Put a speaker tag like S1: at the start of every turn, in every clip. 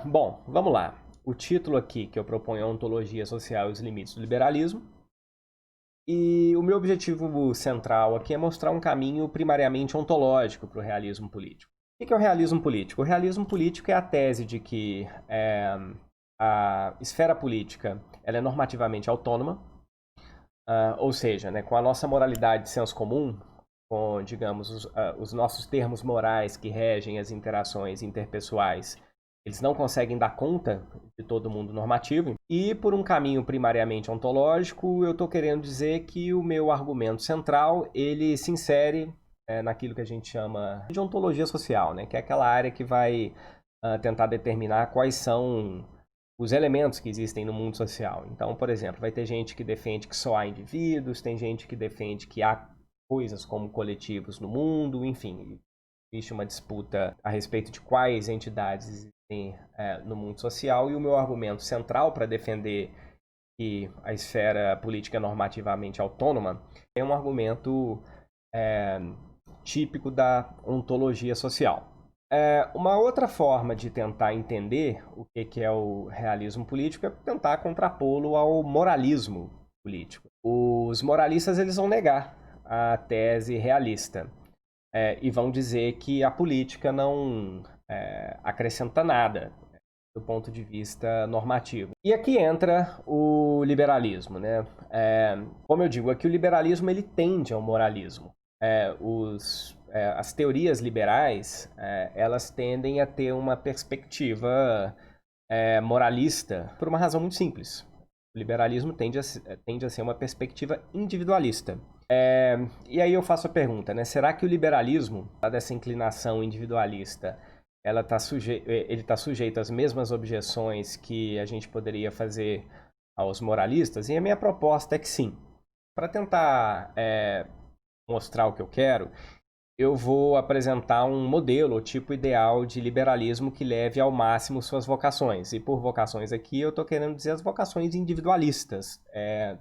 S1: Bom, vamos lá. O título aqui que eu proponho é Ontologia Social e os Limites do Liberalismo. E o meu objetivo central aqui é mostrar um caminho primariamente ontológico para o realismo político. O que é o realismo político? O realismo político é a tese de que a esfera política ela é normativamente autônoma, ou seja, né, com a nossa moralidade de senso comum, com, digamos, os nossos termos morais que regem as interações interpessoais, eles não conseguem dar conta de todo mundo normativo. E por um caminho primariamente ontológico, eu estou querendo dizer que o meu argumento central, ele se insere naquilo que a gente chama de ontologia social, né? Que é aquela área que vai tentar determinar quais são os elementos que existem no mundo social. Então, por exemplo, vai ter gente que defende que só há indivíduos, tem gente que defende que há coisas como coletivos no mundo, enfim, existe uma disputa a respeito de quais entidades existem no mundo social, e o meu argumento central para defender que a esfera política é normativamente autônoma é um argumento é, típico da ontologia social. Uma outra forma de tentar entender o que é o realismo político é tentar contrapô-lo ao moralismo político. Os moralistas eles vão negar a tese realista e vão dizer que a política não acrescenta nada do ponto de vista normativo. E aqui entra o liberalismo, né? Como eu digo, aqui o liberalismo ele tende ao moralismo. As teorias liberais elas tendem a ter uma perspectiva moralista por uma razão muito simples. O liberalismo tende a ser uma perspectiva individualista. E aí eu faço a pergunta, né? Será que o liberalismo, dada essa inclinação individualista, ele está sujeito às mesmas objeções que a gente poderia fazer aos moralistas? E a minha proposta é que sim. Para tentar mostrar o que eu quero, eu vou apresentar um modelo, o tipo ideal de liberalismo que leve ao máximo suas vocações. E por vocações aqui, eu estou querendo dizer as vocações individualistas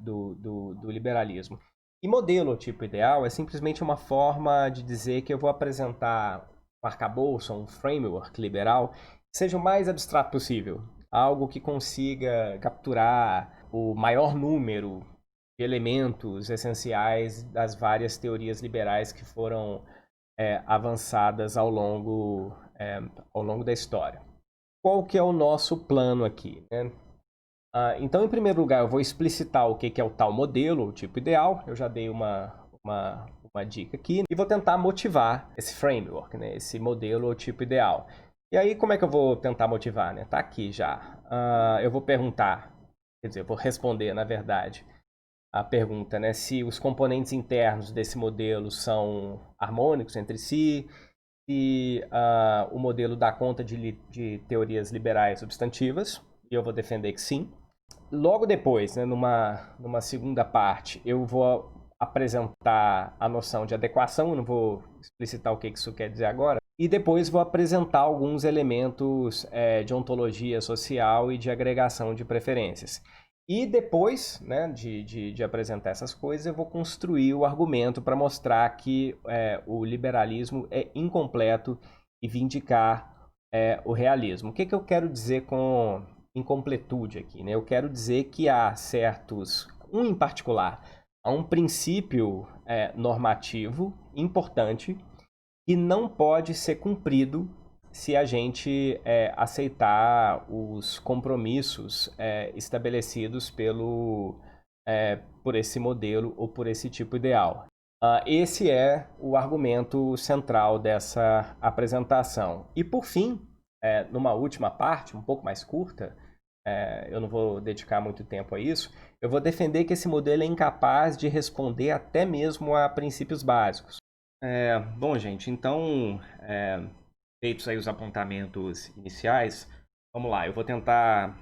S1: do liberalismo. E modelo, o tipo ideal, é simplesmente uma forma de dizer que eu vou apresentar um arcabouço, um framework liberal, que seja o mais abstrato possível. Algo que consiga capturar o maior número de elementos essenciais das várias teorias liberais que foram avançadas ao longo da história. Qual que é o nosso plano aqui, né? Então, em primeiro lugar, eu vou explicitar o que é o tal modelo, o tipo ideal. Eu já dei uma dica aqui. E vou tentar motivar esse framework, né? Esse modelo ou tipo ideal. E aí, como é que eu vou tentar motivar, né? Tá aqui já. Eu vou perguntar, quer dizer, eu vou responder, na verdade, a pergunta, né? Se os componentes internos desse modelo são harmônicos entre si, se o modelo dá conta de teorias liberais substantivas, e eu vou defender que sim. Logo depois, né, numa segunda parte, eu vou apresentar a noção de adequação, eu não vou explicitar o que isso quer dizer agora, e depois vou apresentar alguns elementos de ontologia social e de agregação de preferências. E depois, né, de apresentar essas coisas, eu vou construir o argumento para mostrar que o liberalismo é incompleto e vindicar o realismo. O que eu quero dizer com incompletude aqui, né? Eu quero dizer que há em particular, há um princípio normativo importante que não pode ser cumprido se a gente aceitar os compromissos estabelecidos por esse modelo ou por esse tipo ideal. Esse é o argumento central dessa apresentação. E por fim, numa última parte, um pouco mais curta, eu não vou dedicar muito tempo a isso, eu vou defender que esse modelo é incapaz de responder até mesmo a princípios básicos. Bom, gente, então, feitos aí os apontamentos iniciais, vamos lá, eu vou tentar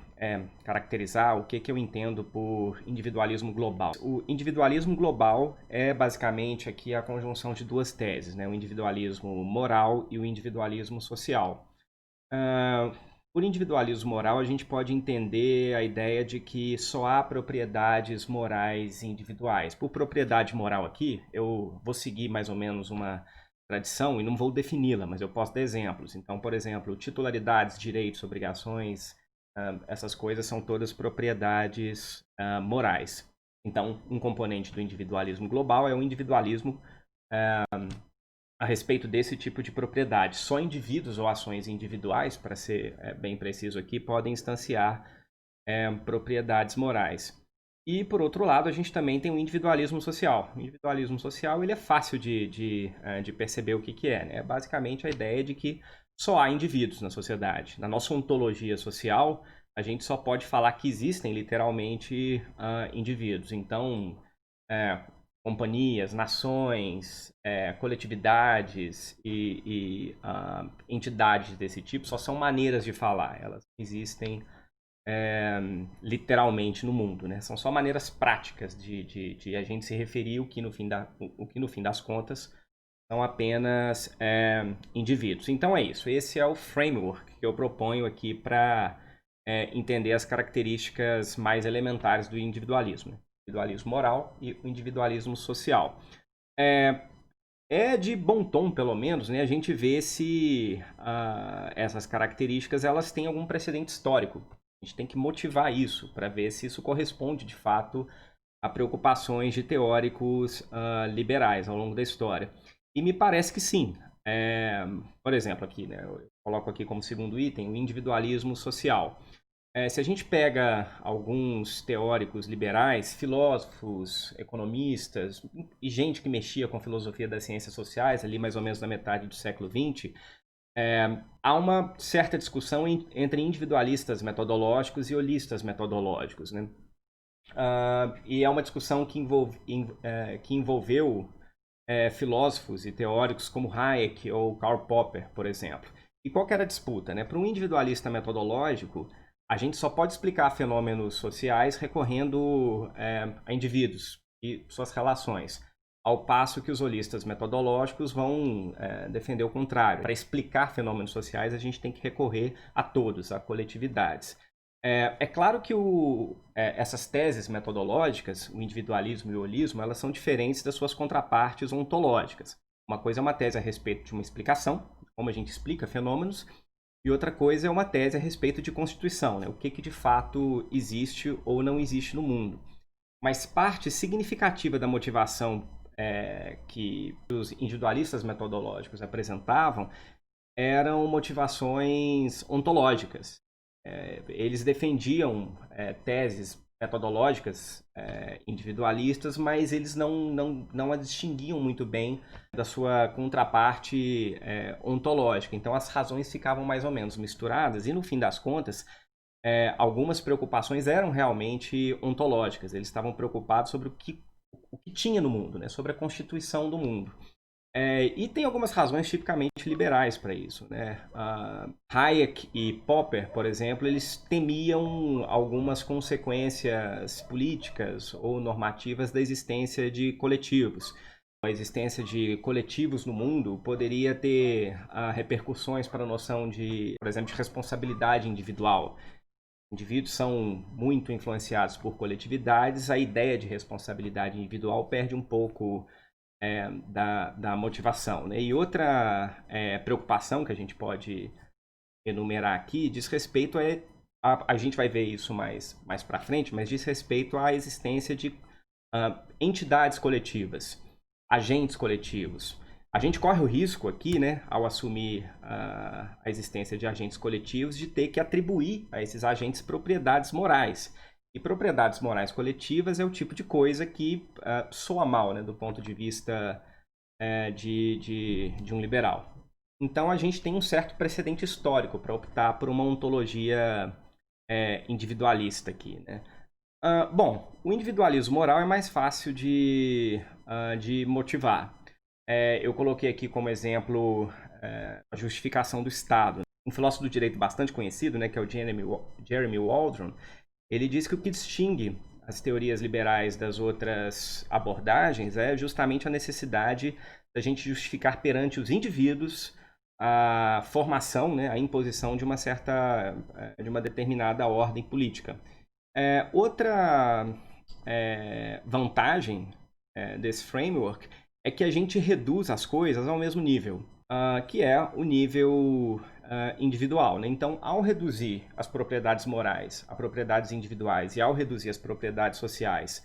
S1: caracterizar o que eu entendo por individualismo global. O individualismo global é basicamente aqui a conjunção de duas teses, né? O individualismo moral e o individualismo social. Por individualismo moral, a gente pode entender a ideia de que só há propriedades morais individuais. Por propriedade moral aqui, eu vou seguir mais ou menos uma tradição e não vou defini-la, mas eu posso dar exemplos. Então, por exemplo, titularidades, direitos, obrigações, essas coisas são todas propriedades morais. Então, um componente do individualismo global é o individualismo a respeito desse tipo de propriedade. Só indivíduos ou ações individuais, para ser bem preciso aqui, podem instanciar propriedades morais. E, por outro lado, a gente também tem o individualismo social. O individualismo social ele é fácil de perceber o que é. Né? É basicamente a ideia de que só há indivíduos na sociedade. Na nossa ontologia social, a gente só pode falar que existem, literalmente, indivíduos. Então, companhias, nações, coletividades e entidades desse tipo só são maneiras de falar. Elas existem literalmente no mundo, né? São só maneiras práticas de a gente se referir o que no fim das contas são apenas indivíduos. Então é isso. Esse é o framework que eu proponho aqui para entender as características mais elementares do individualismo. O individualismo moral e o individualismo social. É de bom tom, pelo menos, né, a gente vê se essas características elas têm algum precedente histórico. A gente tem que motivar isso para ver se isso corresponde, de fato, a preocupações de teóricos liberais ao longo da história. E me parece que sim. Por exemplo, aqui, né, eu coloco aqui como segundo item o individualismo social. Se a gente pega alguns teóricos liberais, filósofos, economistas e gente que mexia com filosofia das ciências sociais, ali mais ou menos na metade do século XX, há uma certa discussão entre individualistas metodológicos e holistas metodológicos. Né? E é uma discussão que envolveu filósofos e teóricos como Hayek ou Karl Popper, por exemplo. E qual que era a disputa? Né? Para um individualista metodológico, a gente só pode explicar fenômenos sociais recorrendo a indivíduos e suas relações, ao passo que os holistas metodológicos vão defender o contrário. Para explicar fenômenos sociais, a gente tem que recorrer a todos, a coletividades. É claro que essas teses metodológicas, o individualismo e o holismo, elas são diferentes das suas contrapartes ontológicas. Uma coisa é uma tese a respeito de uma explicação, como a gente explica fenômenos, e outra coisa é uma tese a respeito de constituição, né? O que de fato existe ou não existe no mundo. Mas parte significativa da motivação que os individualistas metodológicos apresentavam eram motivações ontológicas. Eles defendiam teses metodológicas individualistas, mas eles não a distinguiam muito bem da sua contraparte ontológica. Então as razões ficavam mais ou menos misturadas e, no fim das contas, algumas preocupações eram realmente ontológicas. Eles estavam preocupados sobre o que tinha no mundo, né? Sobre a constituição do mundo. E tem algumas razões tipicamente liberais para isso. Né? Hayek e Popper, por exemplo, eles temiam algumas consequências políticas ou normativas da existência de coletivos. A existência de coletivos no mundo poderia ter repercussões para a noção de, por exemplo, de responsabilidade individual. Indivíduos são muito influenciados por coletividades, a ideia de responsabilidade individual perde um pouco da motivação. Né? E outra preocupação que a gente pode enumerar aqui diz respeito a gente vai ver isso mais para frente, mas diz respeito à existência de entidades coletivas, agentes coletivos. A gente corre o risco aqui, né, ao assumir a existência de agentes coletivos, de ter que atribuir a esses agentes propriedades morais. E propriedades morais coletivas é o tipo de coisa que soa mal, né, do ponto de vista de um liberal. Então a gente tem um certo precedente histórico para optar por uma ontologia individualista aqui. Né? Bom, o individualismo moral é mais fácil de motivar. Eu coloquei aqui como exemplo a justificação do Estado. Um filósofo do direito bastante conhecido, né, que é o Jeremy Waldron, ele diz que o que distingue as teorias liberais das outras abordagens é justamente a necessidade da gente justificar perante os indivíduos a formação, né, a imposição de uma determinada ordem política. Outra vantagem desse framework é que a gente reduz as coisas ao mesmo nível, que é o nível individual, né? Então, ao reduzir as propriedades morais a propriedades individuais e ao reduzir as propriedades sociais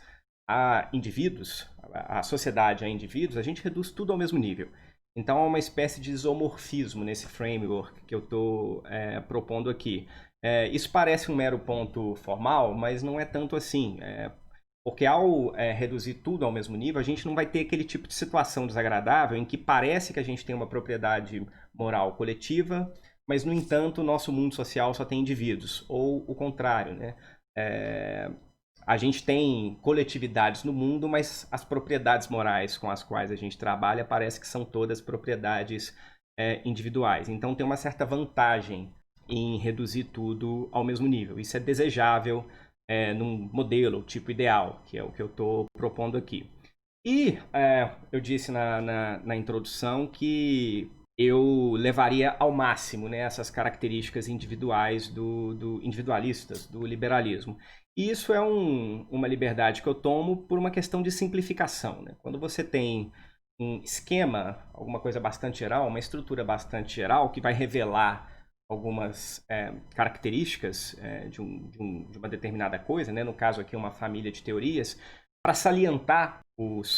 S1: a indivíduos, a sociedade a indivíduos, a gente reduz tudo ao mesmo nível. Então, há uma espécie de isomorfismo nesse framework que eu estou propondo aqui. Isso parece um mero ponto formal, mas não é tanto assim. Porque ao reduzir tudo ao mesmo nível, a gente não vai ter aquele tipo de situação desagradável em que parece que a gente tem uma propriedade moral coletiva, mas, no entanto, o nosso mundo social só tem indivíduos. Ou o contrário, né? A gente tem coletividades no mundo, mas as propriedades morais com as quais a gente trabalha parece que são todas propriedades individuais. Então tem uma certa vantagem em reduzir tudo ao mesmo nível. Isso é desejável num modelo, tipo ideal, que é o que eu estou propondo aqui. E eu disse na introdução que eu levaria ao máximo, né, essas características individuais do individualistas, do liberalismo. E isso é uma liberdade que eu tomo por uma questão de simplificação, né? Quando você tem um esquema, alguma coisa bastante geral, uma estrutura bastante geral, que vai revelar algumas características de uma determinada coisa, né? No caso aqui, uma família de teorias, para salientar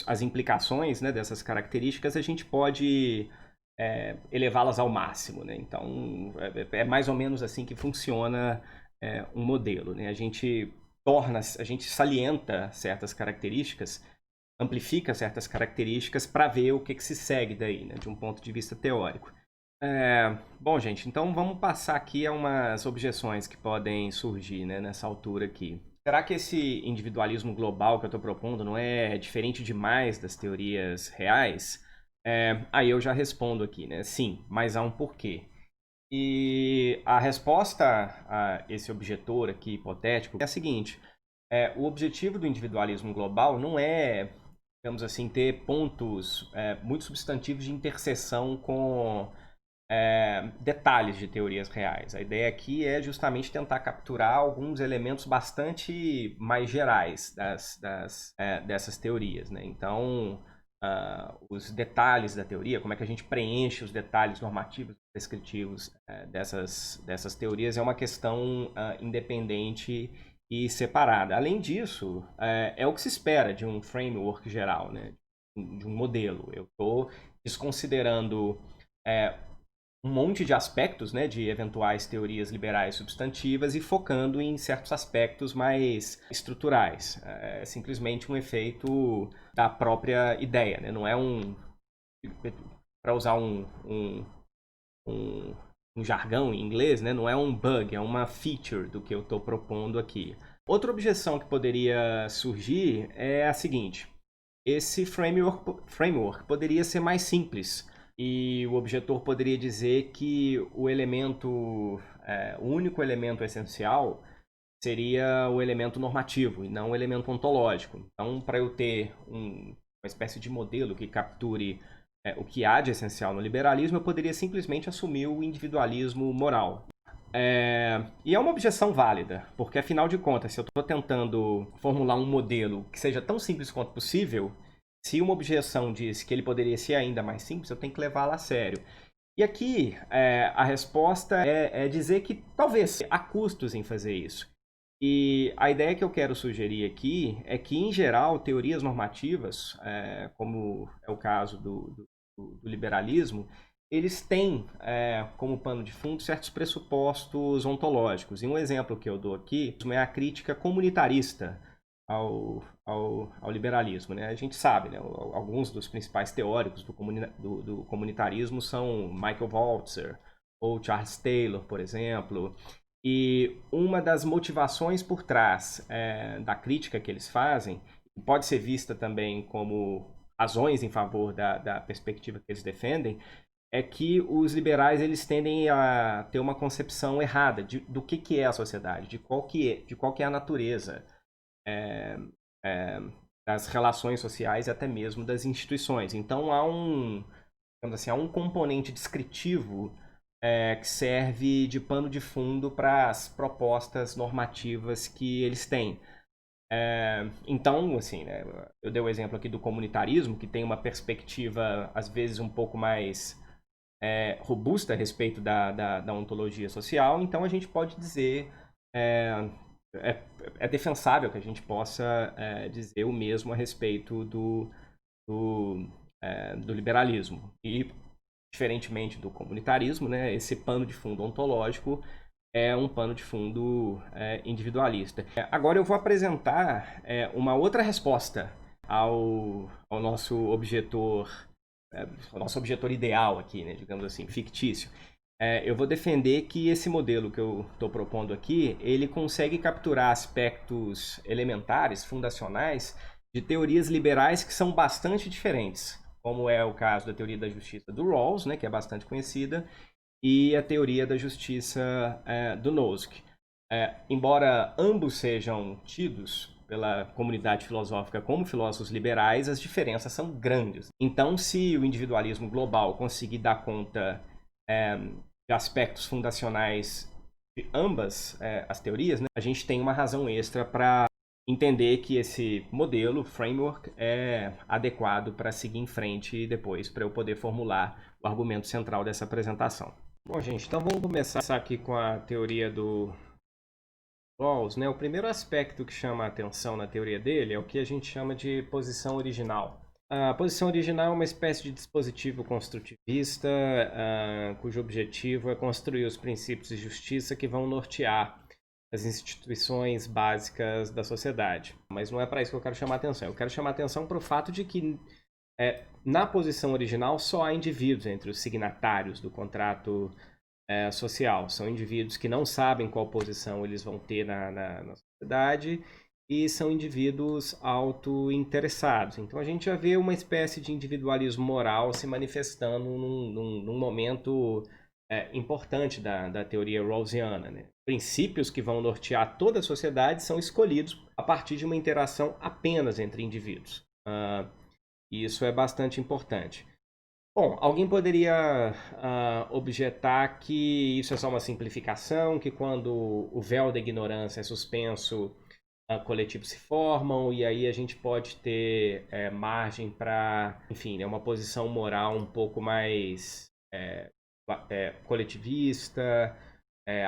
S1: as implicações, né, dessas características, a gente pode elevá-las ao máximo, né? Então, é mais ou menos assim que funciona um modelo, né? A gente salienta certas características, amplifica certas características para ver o que se segue daí, né, de um ponto de vista teórico. Bom, gente, então vamos passar aqui a umas objeções que podem surgir, né, nessa altura aqui. Será que esse individualismo global que eu estou propondo não é diferente demais das teorias reais? Aí eu já respondo aqui, né? Sim, mas há um porquê. E a resposta a esse objetor aqui hipotético é a seguinte: o objetivo do individualismo global não é, digamos assim, ter pontos muito substantivos de interseção com detalhes de teorias reais. A ideia aqui é justamente tentar capturar alguns elementos bastante mais gerais dessas teorias, né? Então, os detalhes da teoria, como é que a gente preenche os detalhes normativos descritivos dessas teorias, é uma questão independente e separada. Além disso, é o que se espera de um framework geral, né? De um modelo. Eu estou desconsiderando um monte de aspectos, né, de eventuais teorias liberais substantivas e focando em certos aspectos mais estruturais. É simplesmente um efeito da própria ideia, né? Não é para usar um jargão em inglês, né? Não é um bug, é uma feature do que eu estou propondo aqui. Outra objeção que poderia surgir é a seguinte: esse framework poderia ser mais simples. E o objetor poderia dizer que o único elemento essencial seria o elemento normativo e não o elemento ontológico. Então, para eu ter uma espécie de modelo que capture o que há de essencial no liberalismo, eu poderia simplesmente assumir o individualismo moral. E é uma objeção válida, porque afinal de contas, se eu estou tentando formular um modelo que seja tão simples quanto possível, se uma objeção diz que ele poderia ser ainda mais simples, eu tenho que levá-la a sério. E aqui a resposta é dizer que talvez há custos em fazer isso. E a ideia que eu quero sugerir aqui é que, em geral, teorias normativas, como é o caso do liberalismo, eles têm como pano de fundo certos pressupostos ontológicos. E um exemplo que eu dou aqui é a crítica comunitarista ao liberalismo, né? A gente sabe, né? Alguns dos principais teóricos do comunitarismo são Michael Walzer ou Charles Taylor, por exemplo. E uma das motivações por trás da crítica que eles fazem pode ser vista também como razões em favor da perspectiva que eles defendem, é que os liberais eles tendem a ter uma concepção errada do que é a sociedade, de qual que é a natureza das relações sociais e até mesmo das instituições. Então digamos assim, há um componente descritivo que serve de pano de fundo para as propostas normativas que eles têm. Então, assim, né, eu dei o exemplo aqui do comunitarismo, que tem uma perspectiva, às vezes, um pouco mais robusta a respeito da ontologia social. Então, a gente pode dizer, é, é defensável que a gente possa dizer o mesmo a respeito do liberalismo. E, diferentemente do comunitarismo, né, esse pano de fundo ontológico é um pano de fundo individualista. Agora eu vou apresentar uma outra resposta ao nosso objetor, o nosso objetor ideal aqui, né, digamos assim, fictício. Eu vou defender que esse modelo que eu estou propondo aqui, ele consegue capturar aspectos elementares, fundacionais, de teorias liberais que são bastante diferentes, como é o caso da teoria da justiça do Rawls, né, que é bastante conhecida, e a teoria da justiça do Nozick. Embora ambos sejam tidos pela comunidade filosófica como filósofos liberais, as diferenças são grandes. Então, se o individualismo global conseguir dar conta de aspectos fundacionais de ambas as teorias, né, a gente tem uma razão extra para entender que esse modelo, framework, é adequado para seguir em frente e depois para eu poder formular o argumento central dessa apresentação. Bom, gente, então vamos começar aqui com a teoria do Rawls, né? O primeiro aspecto que chama a atenção na teoria dele é o que a gente chama de posição original. A posição original é uma espécie de dispositivo construtivista cujo objetivo é construir os princípios de justiça que vão nortear as instituições básicas da sociedade. Mas não é para isso que eu quero chamar a atenção. Eu quero chamar a atenção para o fato de que na posição original só há indivíduos entre os signatários do contrato social. São indivíduos que não sabem qual posição eles vão ter na sociedade e são indivíduos auto-interessados. Então a gente já vê uma espécie de individualismo moral se manifestando num momento importante da teoria rawlsiana, né? Princípios que vão nortear toda a sociedade são escolhidos a partir de uma interação apenas entre indivíduos. E isso é bastante importante. Bom, alguém poderia objetar que isso é só uma simplificação, que quando o véu da ignorância é suspenso, coletivos se formam, e aí a gente pode ter margem para, enfim, uma posição moral um pouco mais coletivista,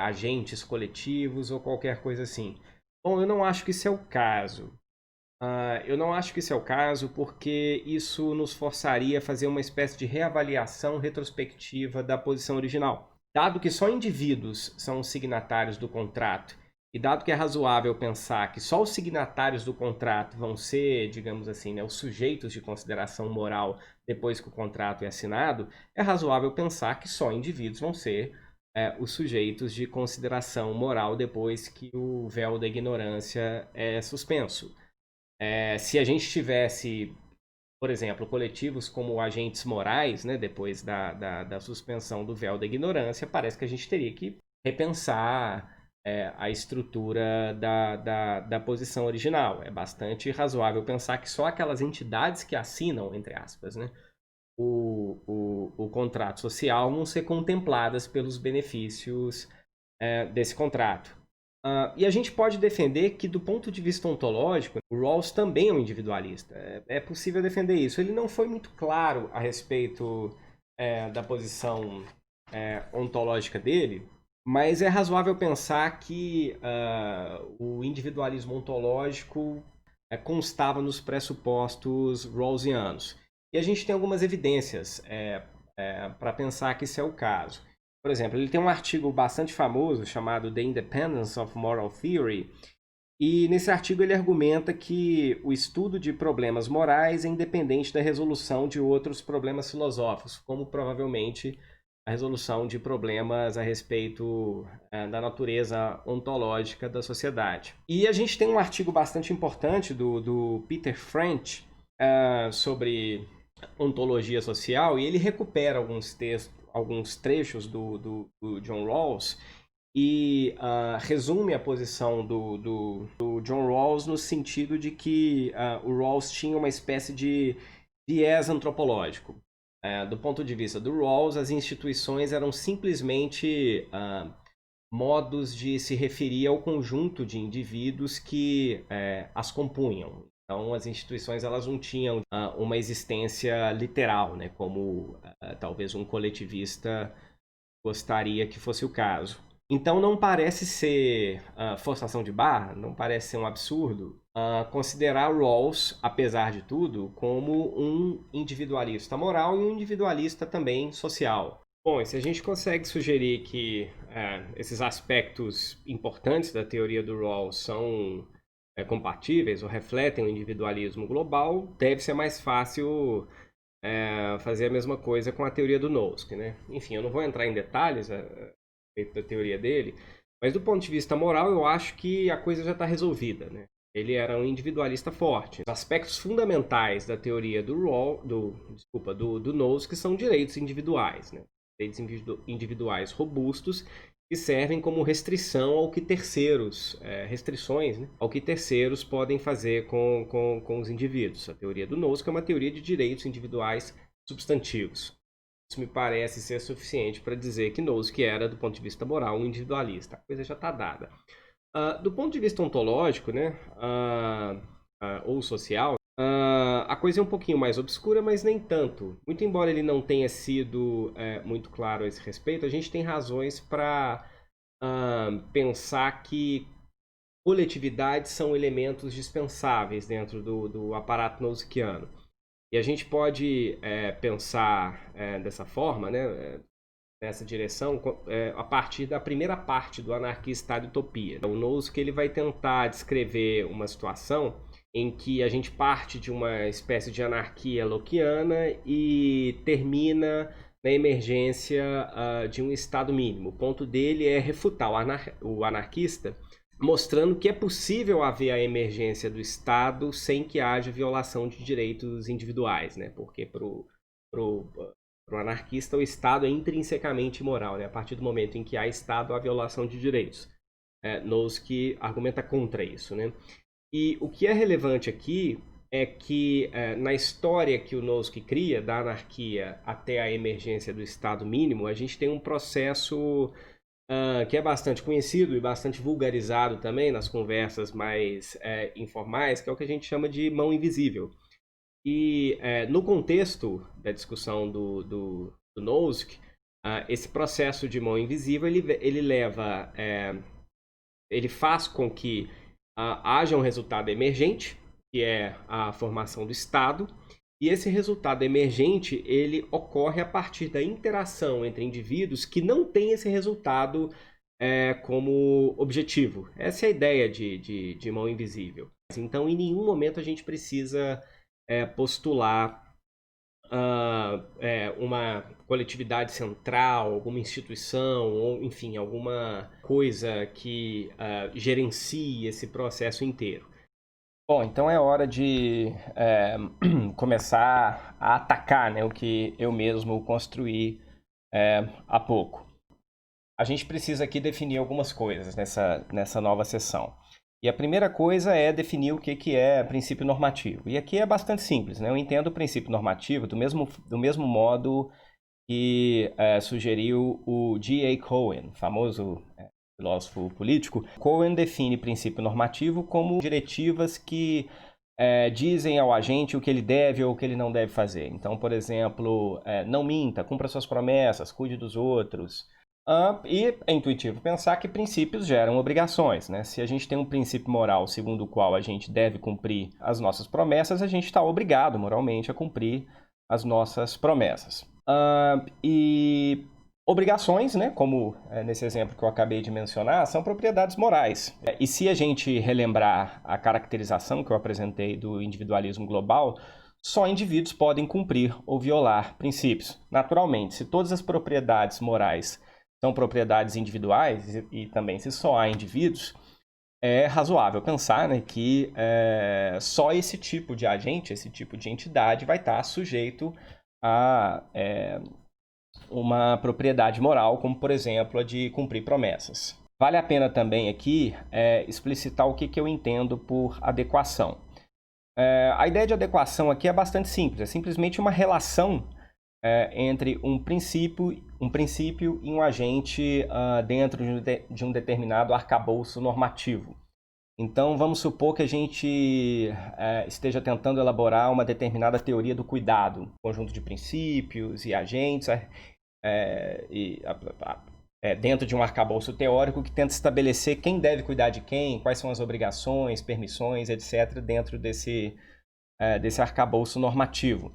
S1: agentes coletivos ou qualquer coisa assim. Bom, eu não acho que isso é o caso. Eu não acho que isso é o caso porque isso nos forçaria a fazer uma espécie de reavaliação retrospectiva da posição original. Dado que só indivíduos são os signatários do contrato e dado que é razoável pensar que só os signatários do contrato vão ser, digamos assim, né, os sujeitos de consideração moral depois que o contrato é assinado, é razoável pensar que só indivíduos vão ser os sujeitos de consideração moral depois que o véu da ignorância é suspenso. Se a gente tivesse, por exemplo, coletivos como agentes morais, né, depois da suspensão do véu da ignorância, parece que a gente teria que repensar a estrutura da posição original. É bastante razoável pensar que só aquelas entidades que assinam, entre aspas, né, o contrato social vão ser contempladas pelos benefícios desse contrato. E a gente pode defender que, do ponto de vista ontológico, o Rawls também é um individualista. É possível defender isso. Ele não foi muito claro a respeito da posição ontológica dele, mas é razoável pensar que o individualismo ontológico constava nos pressupostos rawlsianos. E a gente tem algumas evidências para pensar que isso é o caso. Por exemplo, ele tem um artigo bastante famoso chamado The Independence of Moral Theory, e nesse artigo ele argumenta que o estudo de problemas morais é independente da resolução de outros problemas filosóficos, como provavelmente a resolução de problemas a respeito da natureza ontológica da sociedade. E a gente tem um artigo bastante importante do Peter French sobre ontologia social, e ele recupera alguns trechos do John Rawls e resume a posição do John Rawls no sentido de que o Rawls tinha uma espécie de viés antropológico. Do ponto de vista do Rawls, as instituições eram simplesmente modos de se referir ao conjunto de indivíduos que as compunham. Então, as instituições elas não tinham uma existência literal, né, como talvez um coletivista gostaria que fosse o caso. Então, não parece ser forçação de barra, não parece ser um absurdo considerar Rawls, apesar de tudo, como um individualista moral e um individualista também social. Bom, e se a gente consegue sugerir que esses aspectos importantes da teoria do Rawls são compatíveis ou refletem o individualismo global, deve ser mais fácil fazer a mesma coisa com a teoria do Nozick, né? Enfim, eu não vou entrar em detalhes a respeito da teoria dele, mas do ponto de vista moral, eu acho que a coisa já está resolvida, né? Ele era um individualista forte. Os aspectos fundamentais da teoria do Nozick são direitos individuais, né? Direitos individuais robustos que servem como restrição ao que terceiros, restrições, né, ao que terceiros podem fazer com os indivíduos. A teoria do Nozick é uma teoria de direitos individuais substantivos. Isso me parece ser suficiente para dizer que Nozick era, do ponto de vista moral, um individualista. A coisa já está dada. Do ponto de vista ontológico, né, ou social, a coisa é um pouquinho mais obscura, mas nem tanto. Muito embora ele não tenha sido muito claro a esse respeito, a gente tem razões para pensar que coletividades são elementos dispensáveis dentro do aparato nozickiano. E a gente pode pensar dessa forma, né, nessa direção, a partir da primeira parte do Anarquia, Estado e Utopia. O Nozick ele vai tentar descrever uma situação em que a gente parte de uma espécie de anarquia lockeana e termina na emergência de um Estado mínimo. O ponto dele é refutar o anarquista, mostrando que é possível haver a emergência do Estado sem que haja violação de direitos individuais, né? Porque para o anarquista o Estado é intrinsecamente imoral, né? A partir do momento em que há Estado, há violação de direitos. Nozick argumenta contra isso, né? E o que é relevante aqui é que na história que o Nozick cria, da anarquia até a emergência do Estado mínimo, a gente tem um processo que é bastante conhecido e bastante vulgarizado também nas conversas mais informais, que é o que a gente chama de mão invisível. E no contexto da discussão do Nozick, esse processo de mão invisível ele leva, ele faz com que haja um resultado emergente, que é a formação do Estado, e esse resultado emergente ele ocorre a partir da interação entre indivíduos que não têm esse resultado como objetivo. Essa é a ideia de mão invisível. Então, em nenhum momento a gente precisa postular uma coletividade central, alguma instituição, ou enfim, alguma coisa que gerencie esse processo inteiro. Bom, então é hora de começar a atacar, né, o que eu mesmo construí há pouco. A gente precisa aqui definir algumas coisas nessa nova sessão. E a primeira coisa é definir o que é princípio normativo. E aqui é bastante simples, né? Eu entendo o princípio normativo do mesmo modo que sugeriu o G.A. Cohen, famoso filósofo político. Cohen define princípio normativo como diretivas que dizem ao agente o que ele deve ou o que ele não deve fazer. Então, por exemplo, não minta, cumpra suas promessas, cuide dos outros. E é intuitivo pensar que princípios geram obrigações, né? Se a gente tem um princípio moral segundo o qual a gente deve cumprir as nossas promessas, a gente está obrigado moralmente a cumprir as nossas promessas. E obrigações, né, como nesse exemplo que eu acabei de mencionar, são propriedades morais. E se a gente relembrar a caracterização que eu apresentei do individualismo global, só indivíduos podem cumprir ou violar princípios. Naturalmente, se todas as propriedades morais são propriedades individuais e também se só há indivíduos, é razoável pensar, né, que só esse tipo de agente, esse tipo de entidade vai estar sujeito a uma propriedade moral, como por exemplo a de cumprir promessas. Vale a pena também aqui explicitar o que eu entendo por adequação. A ideia de adequação aqui é bastante simples, é simplesmente uma relação entre um princípio e um agente dentro de um determinado arcabouço normativo. Então, vamos supor que a gente esteja tentando elaborar uma determinada teoria do cuidado, conjunto de princípios e agentes, dentro de um arcabouço teórico que tenta estabelecer quem deve cuidar de quem, quais são as obrigações, permissões, etc., dentro desse arcabouço normativo.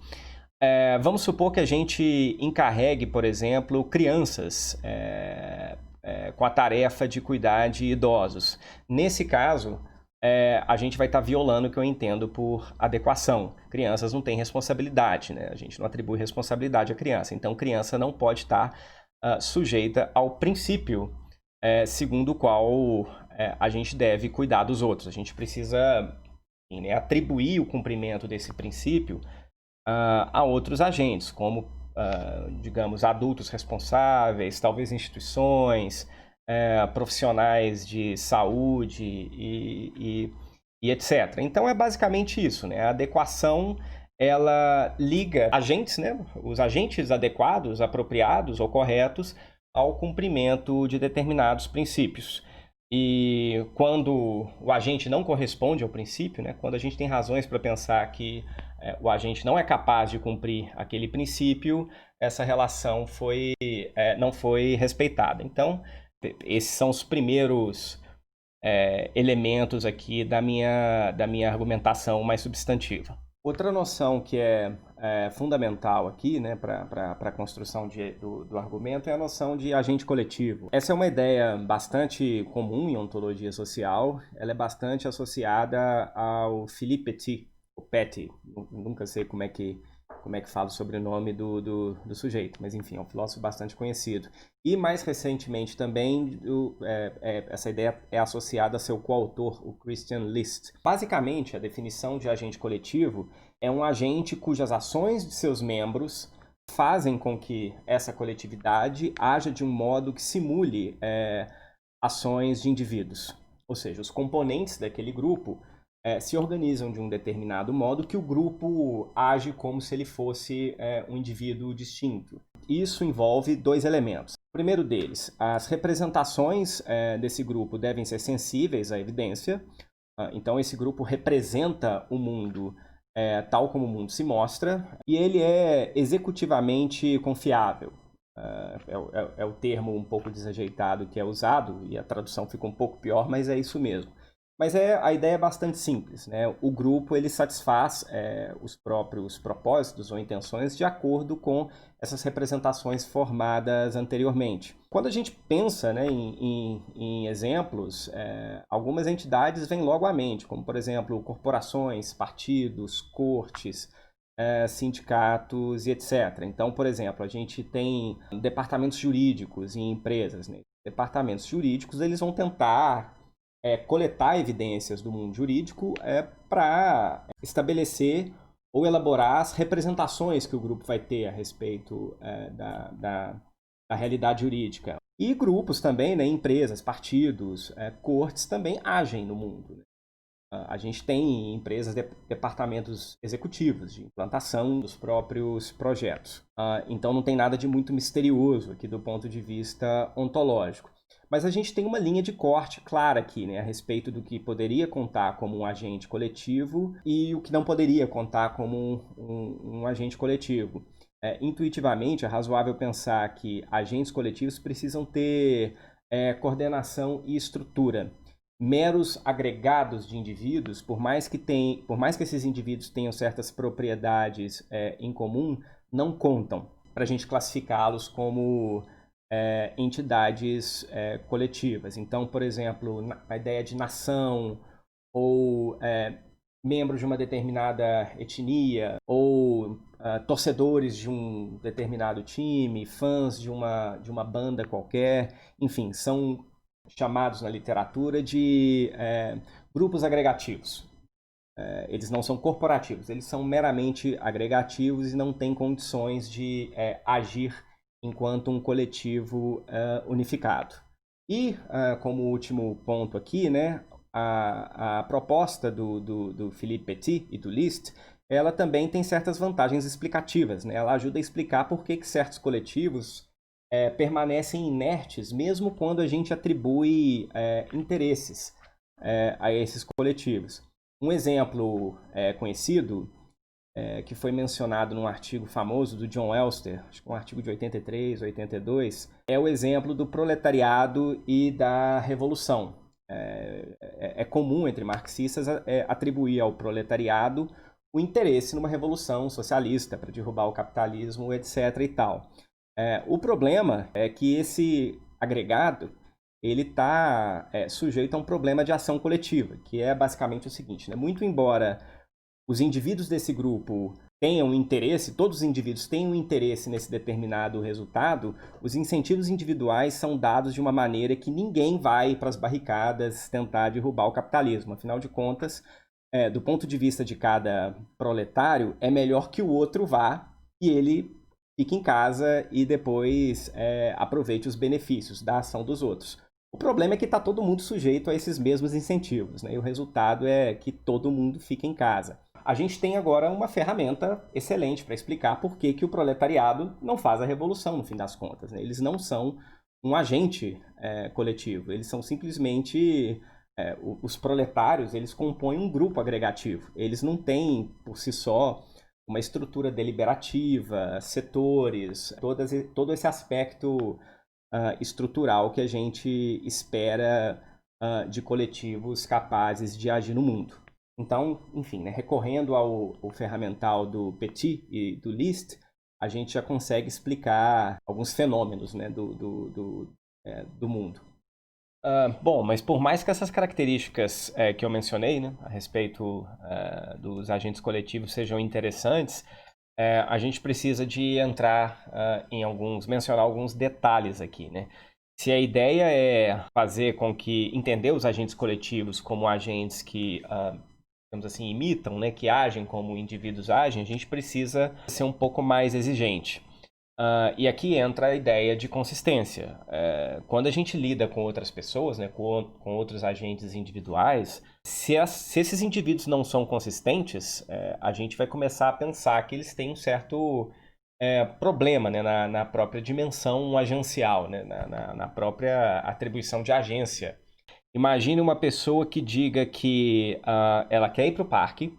S1: Vamos supor que a gente encarregue, por exemplo, crianças com a tarefa de cuidar de idosos. Nesse caso, a gente vai estar violando o que eu entendo por adequação. Crianças não têm responsabilidade, né? A gente não atribui responsabilidade à criança. Então, criança não pode estar sujeita ao princípio segundo o qual a gente deve cuidar dos outros. A gente precisa atribuir o cumprimento desse princípio a outros agentes, como, digamos, adultos responsáveis, talvez instituições, profissionais de saúde e etc. Então, é basicamente isso, né? A adequação, ela liga agentes, né? Os agentes adequados, apropriados ou corretos ao cumprimento de determinados princípios. E quando o agente não corresponde ao princípio, né? Quando a gente tem razões para pensar que o agente não é capaz de cumprir aquele princípio, essa relação não foi respeitada. Então, esses são os primeiros elementos aqui da minha argumentação mais substantiva. Outra noção que é fundamental aqui, né, para a construção do argumento, é a noção de agente coletivo. Essa é uma ideia bastante comum em ontologia social. Ela é bastante associada ao Philippe Petit, o Petit. Nunca sei como é que fala o sobrenome do sujeito, mas enfim, é um filósofo bastante conhecido. E mais recentemente também, essa ideia é associada a seu coautor, o Christian List. Basicamente, a definição de agente coletivo é um agente cujas ações de seus membros fazem com que essa coletividade haja de um modo que simule ações de indivíduos. Ou seja, os componentes daquele grupo se organizam de um determinado modo que o grupo age como se ele fosse um indivíduo distinto. Isso envolve dois elementos. O primeiro deles, as representações desse grupo devem ser sensíveis à evidência. Então, esse grupo representa o mundo tal como o mundo se mostra, e ele é executivamente confiável. É o termo um pouco desajeitado que é usado, e a tradução fica um pouco pior, mas é isso mesmo. Mas a ideia é bastante simples, né? O grupo ele satisfaz os próprios propósitos ou intenções de acordo com essas representações formadas anteriormente. Quando a gente pensa, né, em exemplos, algumas entidades vêm logo à mente, como, por exemplo, corporações, partidos, cortes, sindicatos e etc. Então, por exemplo, a gente tem departamentos jurídicos em empresas, né? Departamentos jurídicos eles vão tentar coletar evidências do mundo jurídico para estabelecer ou elaborar as representações que o grupo vai ter a respeito da realidade jurídica. E grupos também, né, empresas, partidos, cortes também agem no mundo. Né? A gente tem em empresas departamentos executivos de implantação dos próprios projetos. Então não tem nada de muito misterioso aqui do ponto de vista ontológico. Mas a gente tem uma linha de corte clara aqui, né, a respeito do que poderia contar como um agente coletivo e o que não poderia contar como um agente coletivo. Intuitivamente, é razoável pensar que agentes coletivos precisam ter coordenação e estrutura. Meros agregados de indivíduos, por mais que esses indivíduos tenham certas propriedades em comum, não contam para a gente classificá-los como entidades coletivas. Então, por exemplo, a ideia de nação, ou membros de uma determinada etnia, ou torcedores de um determinado time, fãs de uma banda qualquer, enfim, são chamados na literatura de grupos agregativos. Eles não são corporativos, eles são meramente agregativos e não têm condições de agir enquanto um coletivo unificado. E, como último ponto aqui, né, a proposta do Philippe Petit e do List ela também tem certas vantagens explicativas, né? Ela ajuda a explicar por que certos coletivos permanecem inertes, mesmo quando a gente atribui interesses a esses coletivos. Um exemplo conhecido, que foi mencionado num artigo famoso do John Elster, acho que um artigo de 83, 82, é o exemplo do proletariado e da revolução. É comum entre marxistas atribuir ao proletariado o interesse numa revolução socialista para derrubar o capitalismo, etc. e tal. O problema é que esse agregado ele está sujeito a um problema de ação coletiva, que é basicamente o seguinte, né? Muito embora os indivíduos desse grupo tenham interesse, todos os indivíduos tenham interesse nesse determinado resultado, os incentivos individuais são dados de uma maneira que ninguém vai para as barricadas tentar derrubar o capitalismo. Afinal de contas, do ponto de vista de cada proletário, é melhor que o outro vá e ele fique em casa e depois aproveite os benefícios da ação dos outros. O problema é que está todo mundo sujeito a esses mesmos incentivos, né? E o resultado é que todo mundo fica em casa. A gente tem agora uma ferramenta excelente para explicar por que o proletariado não faz a revolução, no fim das contas, né? Eles não são um agente coletivo, eles são simplesmente... os proletários, eles compõem um grupo agregativo. Eles não têm, por si só, uma estrutura deliberativa, setores, todo esse aspecto estrutural que a gente espera de coletivos capazes de agir no mundo. Então, enfim, né, recorrendo ao ferramental do Petit e do List, a gente já consegue explicar alguns fenômenos, né, do mundo. Bom, mas por mais que essas características que eu mencionei, né, a respeito dos agentes coletivos sejam interessantes, a gente precisa de entrar mencionar alguns detalhes aqui, né? Se a ideia é fazer com que entender os agentes coletivos como agentes que, digamos assim, imitam, né, que agem como indivíduos agem, a gente precisa ser um pouco mais exigente. E aqui entra a ideia de consistência. Quando a gente lida com outras pessoas, né, com outros agentes individuais, se esses indivíduos não são consistentes, a gente vai começar a pensar que eles têm um certo problema, né, na própria dimensão agencial, né, na própria atribuição de agência. Imagine uma pessoa que diga que ela quer ir para o parque,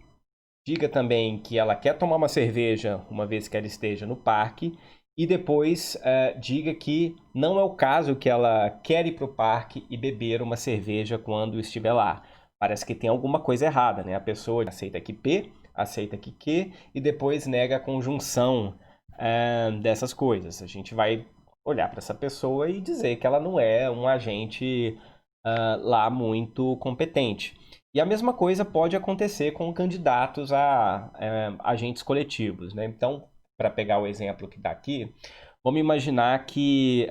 S1: diga também que ela quer tomar uma cerveja uma vez que ela esteja no parque, e depois diga que não é o caso que ela quer ir para o parque e beber uma cerveja quando estiver lá. Parece que tem alguma coisa errada, né? A pessoa aceita que P, aceita que Q e depois nega a conjunção dessas coisas. A gente vai olhar para essa pessoa e dizer que ela não é um agente lá muito competente. E a mesma coisa pode acontecer com candidatos a agentes coletivos, né? Então, para pegar o exemplo que está aqui, vamos imaginar que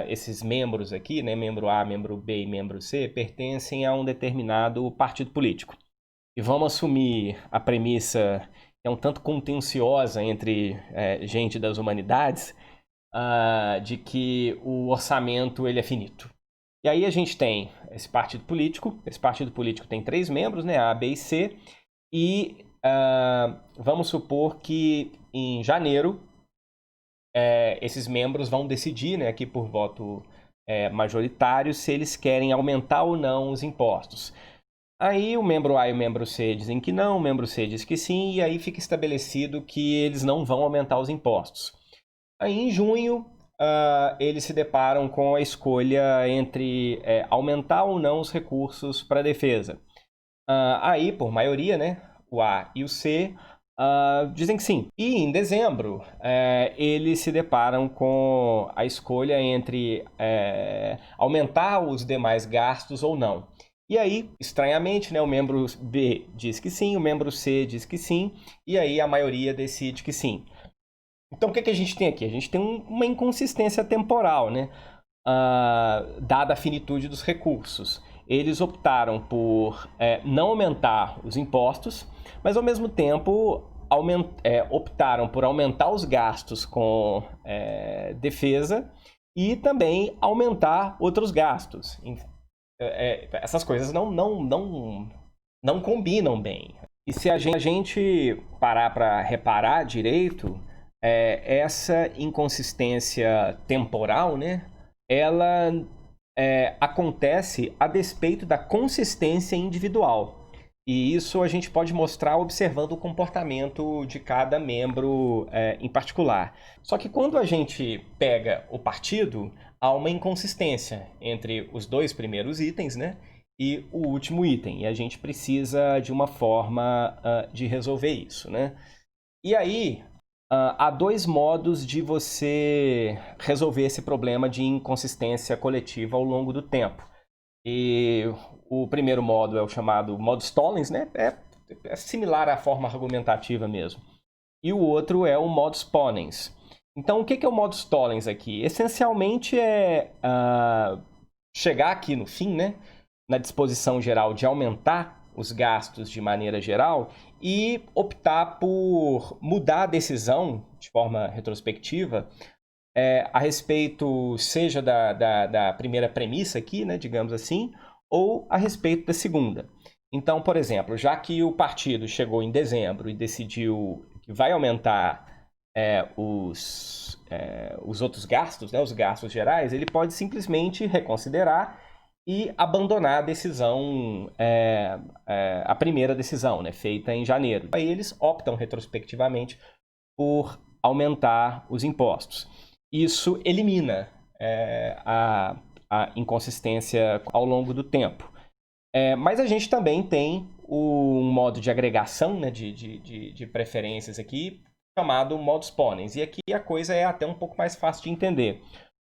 S1: esses membros aqui, né, membro A, membro B e membro C, pertencem a um determinado partido político. E vamos assumir a premissa que é um tanto contenciosa entre gente das humanidades, de que o orçamento ele é finito. E aí a gente tem esse partido político tem 3 membros, né, A, B e C, e vamos supor que em janeiro esses membros vão decidir, né, aqui por voto majoritário, se eles querem aumentar ou não os impostos. Aí o membro A e o membro C dizem que não, o membro C diz que sim, e aí fica estabelecido que eles não vão aumentar os impostos. Aí em junho eles se deparam com a escolha entre aumentar ou não os recursos para a defesa. Aí, por maioria, né, o A e o C dizem que sim. E em dezembro, eles se deparam com a escolha entre aumentar os demais gastos ou não. E aí, estranhamente, né, o membro B diz que sim, o membro C diz que sim, e aí a maioria decide que sim. Então, o que a gente tem aqui? A gente tem uma inconsistência temporal, né? Dada a finitude dos recursos. Eles optaram por não aumentar os impostos, mas, ao mesmo tempo, optaram por aumentar os gastos com defesa e também aumentar outros gastos. Essas coisas não combinam bem. E se a gente parar para reparar direito, essa inconsistência temporal, né, ela acontece a despeito da consistência individual. E isso a gente pode mostrar observando o comportamento de cada membro em particular. Só que quando a gente pega o partido, há uma inconsistência entre os dois primeiros itens, né? E o último item. E a gente precisa de uma forma de resolver isso, né? E aí, há dois modos de você resolver esse problema de inconsistência coletiva ao longo do tempo. E o primeiro modo é o chamado modo Stallings, né? É similar à forma argumentativa mesmo. E o outro é o modus ponens. Então, o que é o modus Stallings aqui? Essencialmente chegar aqui no fim, né? Na disposição geral de aumentar os gastos de maneira geral e optar por mudar a decisão de forma retrospectiva a respeito, seja da primeira premissa aqui, né, digamos assim, ou a respeito da segunda. Então, por exemplo, já que o partido chegou em dezembro e decidiu que vai aumentar os outros gastos, né, os gastos gerais, ele pode simplesmente reconsiderar e abandonar a decisão, a primeira decisão, né, feita em janeiro. Aí eles optam retrospectivamente por aumentar os impostos. Isso elimina a inconsistência ao longo do tempo. Mas a gente também tem um modo de agregação, né, de preferências aqui, chamado modus ponens. E aqui a coisa é até um pouco mais fácil de entender.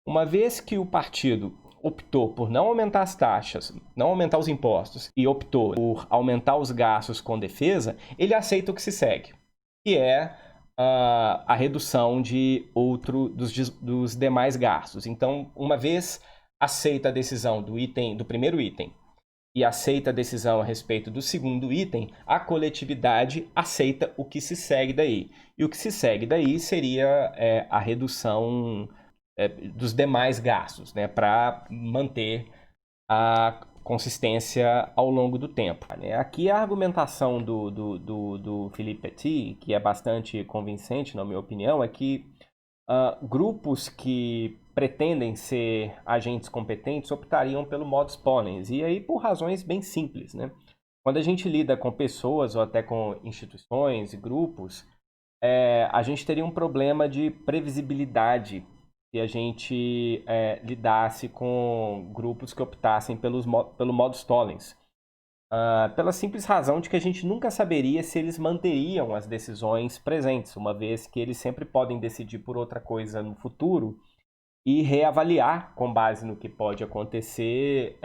S1: Uma vez que o partido optou por não aumentar as taxas, não aumentar os impostos, e optou por aumentar os gastos com defesa, ele aceita o que se segue, que é a redução dos demais gastos. Então, uma vez aceita a decisão do primeiro item e aceita a decisão a respeito do segundo item, a coletividade aceita o que se segue daí. E o que se segue daí seria a redução dos demais gastos, né, para manter a consistência ao longo do tempo. Aqui a argumentação do Philippe Petit, que é bastante convincente, na minha opinião, é que grupos que pretendem ser agentes competentes optariam pelo modus ponens, e aí por razões bem simples, né? Quando a gente lida com pessoas ou até com instituições e grupos, a gente teria um problema de previsibilidade se a gente lidasse com grupos que optassem pelo modus tollens. Pela simples razão de que a gente nunca saberia se eles manteriam as decisões presentes, uma vez que eles sempre podem decidir por outra coisa no futuro e reavaliar com base no que pode acontecer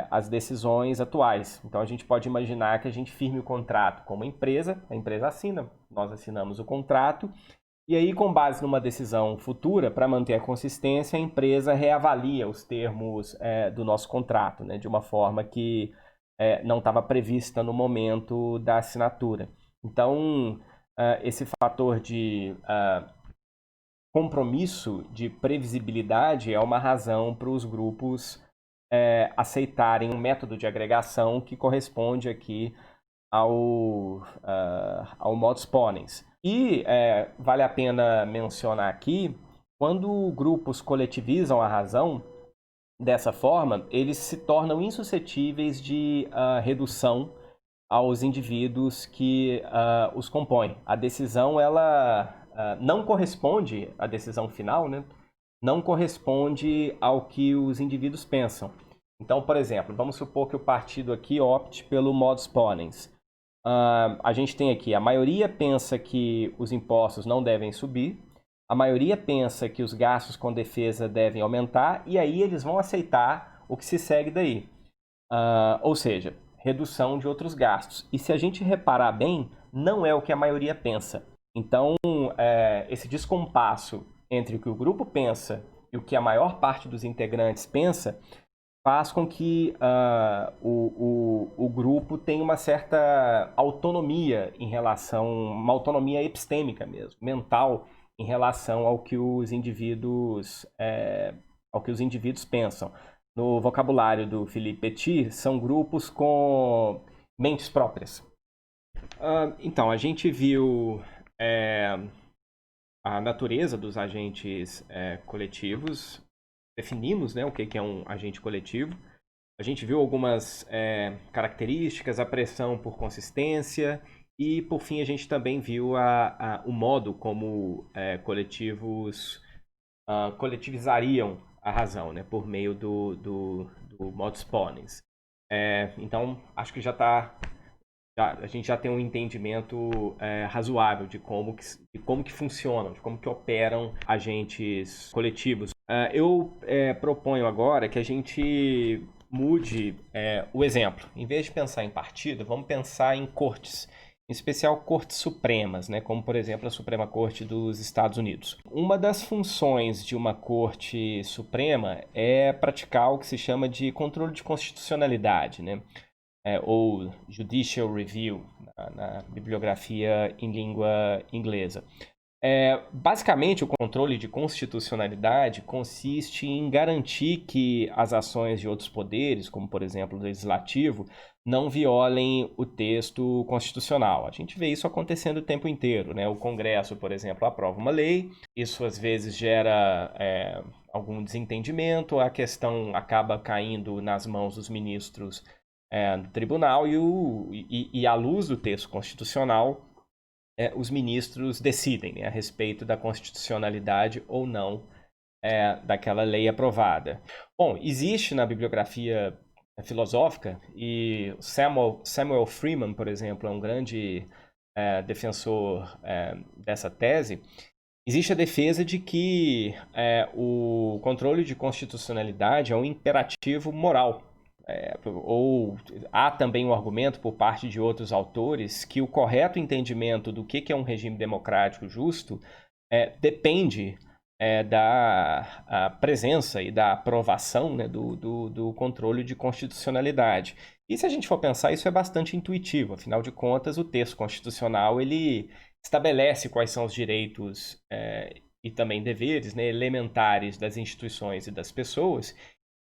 S1: as decisões atuais. Então a gente pode imaginar que a gente firme o contrato com uma empresa, a empresa assina, nós assinamos o contrato, e aí, com base numa decisão futura, para manter a consistência, a empresa reavalia os termos do nosso contrato, né, de uma forma que não estava prevista no momento da assinatura. Então, esse fator de compromisso, de previsibilidade, é uma razão para os grupos aceitarem um método de agregação que corresponde aqui ao modus ponens. E vale a pena mencionar aqui, quando grupos coletivizam a razão dessa forma, eles se tornam insuscetíveis de redução aos indivíduos que os compõem. A decisão, ela não corresponde, a decisão final, né? Não corresponde ao que os indivíduos pensam. Então, por exemplo, vamos supor que o partido aqui opte pelo modus ponens. A gente tem aqui, a maioria pensa que os impostos não devem subir, a maioria pensa que os gastos com defesa devem aumentar, e aí eles vão aceitar o que se segue daí. Ou seja, redução de outros gastos. E se a gente reparar bem, não é o que a maioria pensa. Então, esse descompasso entre o que o grupo pensa e o que a maior parte dos integrantes pensa faz com que o grupo tenha uma certa autonomia uma autonomia epistêmica mesmo, mental, em relação ao que os indivíduos pensam. No vocabulário do Philippe Petit, são grupos com mentes próprias. Então, a gente viu a natureza dos agentes coletivos, definimos, né, o que é um agente coletivo. A gente viu algumas características, a pressão por consistência e, por fim, a gente também viu o modo como coletivos coletivizariam a razão, né, por meio do modus ponens. Então, acho que a gente já tem um entendimento razoável de como que funcionam, de como que operam agentes coletivos. Eu proponho agora que a gente mude o exemplo. Em vez de pensar em partido, vamos pensar em cortes, em especial cortes supremas, né? Como, por exemplo, a Suprema Corte dos Estados Unidos. Uma das funções de uma Corte Suprema é praticar o que se chama de controle de constitucionalidade, né? Ou Judicial Review, na bibliografia em língua inglesa. Basicamente, o controle de constitucionalidade consiste em garantir que as ações de outros poderes, como por exemplo o legislativo, não violem o texto constitucional. A gente vê isso acontecendo o tempo inteiro, né? O Congresso, por exemplo, aprova uma lei, isso às vezes gera algum desentendimento, a questão acaba caindo nas mãos dos ministros do tribunal e à luz do texto constitucional, os ministros decidem, né, a respeito da constitucionalidade ou não daquela lei aprovada. Bom, existe na bibliografia filosófica, e Samuel Freeman, por exemplo, é um grande defensor dessa tese, existe a defesa de que o controle de constitucionalidade é um imperativo moral. Ou há também um argumento por parte de outros autores que o correto entendimento do que é um regime democrático justo depende da presença e da aprovação, né, do controle de constitucionalidade. E se a gente for pensar, isso é bastante intuitivo. Afinal de contas, o texto constitucional ele estabelece quais são os direitos e também deveres, né, elementares das instituições e das pessoas.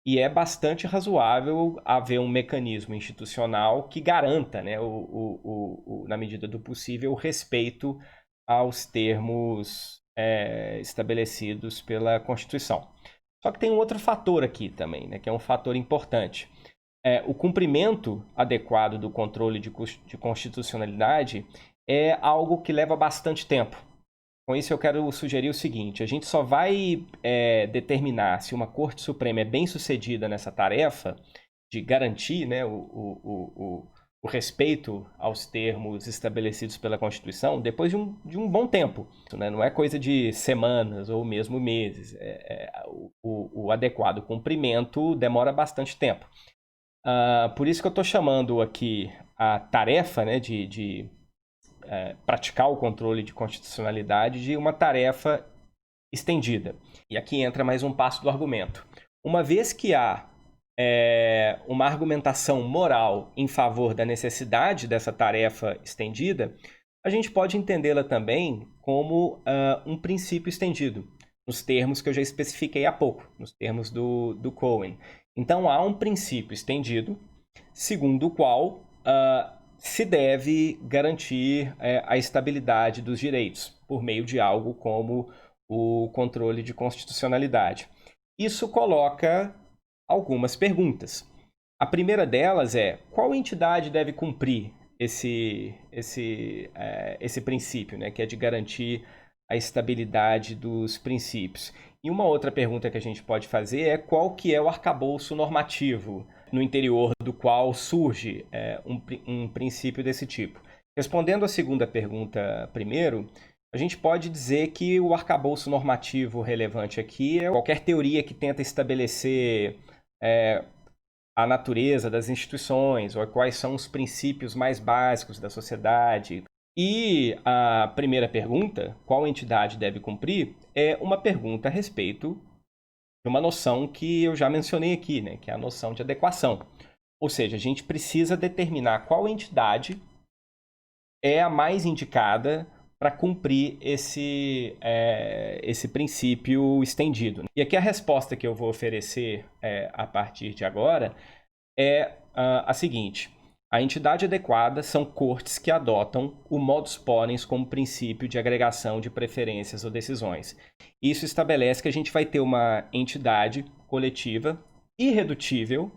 S1: E é bastante razoável haver um mecanismo institucional que garanta, né, na medida do possível, o respeito aos termos estabelecidos pela Constituição. Só que tem um outro fator aqui também, né, que é um fator importante. O cumprimento adequado do controle de constitucionalidade é algo que leva bastante tempo. Com isso, eu quero sugerir o seguinte: a gente só vai determinar se uma Corte Suprema é bem sucedida nessa tarefa de garantir, né, o respeito aos termos estabelecidos pela Constituição depois de um bom tempo. Isso, né, não é coisa de semanas ou mesmo meses. O adequado cumprimento demora bastante tempo. Por isso que eu estou chamando aqui a tarefa, né, de praticar o controle de constitucionalidade de uma tarefa estendida. E aqui entra mais um passo do argumento. Uma vez que há uma argumentação moral em favor da necessidade dessa tarefa estendida, a gente pode entendê-la também como um princípio estendido, nos termos que eu já especifiquei há pouco, nos termos do Cohen. Então, há um princípio estendido, segundo o qual se deve garantir a estabilidade dos direitos por meio de algo como o controle de constitucionalidade. Isso coloca algumas perguntas. A primeira delas é: qual entidade deve cumprir esse princípio, né, que é de garantir a estabilidade dos princípios? E uma outra pergunta que a gente pode fazer é: qual que é o arcabouço normativo no interior do qual surge um princípio desse tipo? Respondendo a segunda pergunta primeiro, a gente pode dizer que o arcabouço normativo relevante aqui é qualquer teoria que tenta estabelecer a natureza das instituições, ou quais são os princípios mais básicos da sociedade. E a primeira pergunta, qual entidade deve cumprir, é uma pergunta a respeito de uma noção que eu já mencionei aqui, né, que é a noção de adequação. Ou seja, a gente precisa determinar qual entidade é a mais indicada para cumprir esse princípio estendido. E aqui a resposta que eu vou oferecer a partir de agora é a seguinte: A entidade adequada são cortes que adotam o modus ponens como princípio de agregação de preferências ou decisões. Isso estabelece que a gente vai ter uma entidade coletiva irredutível,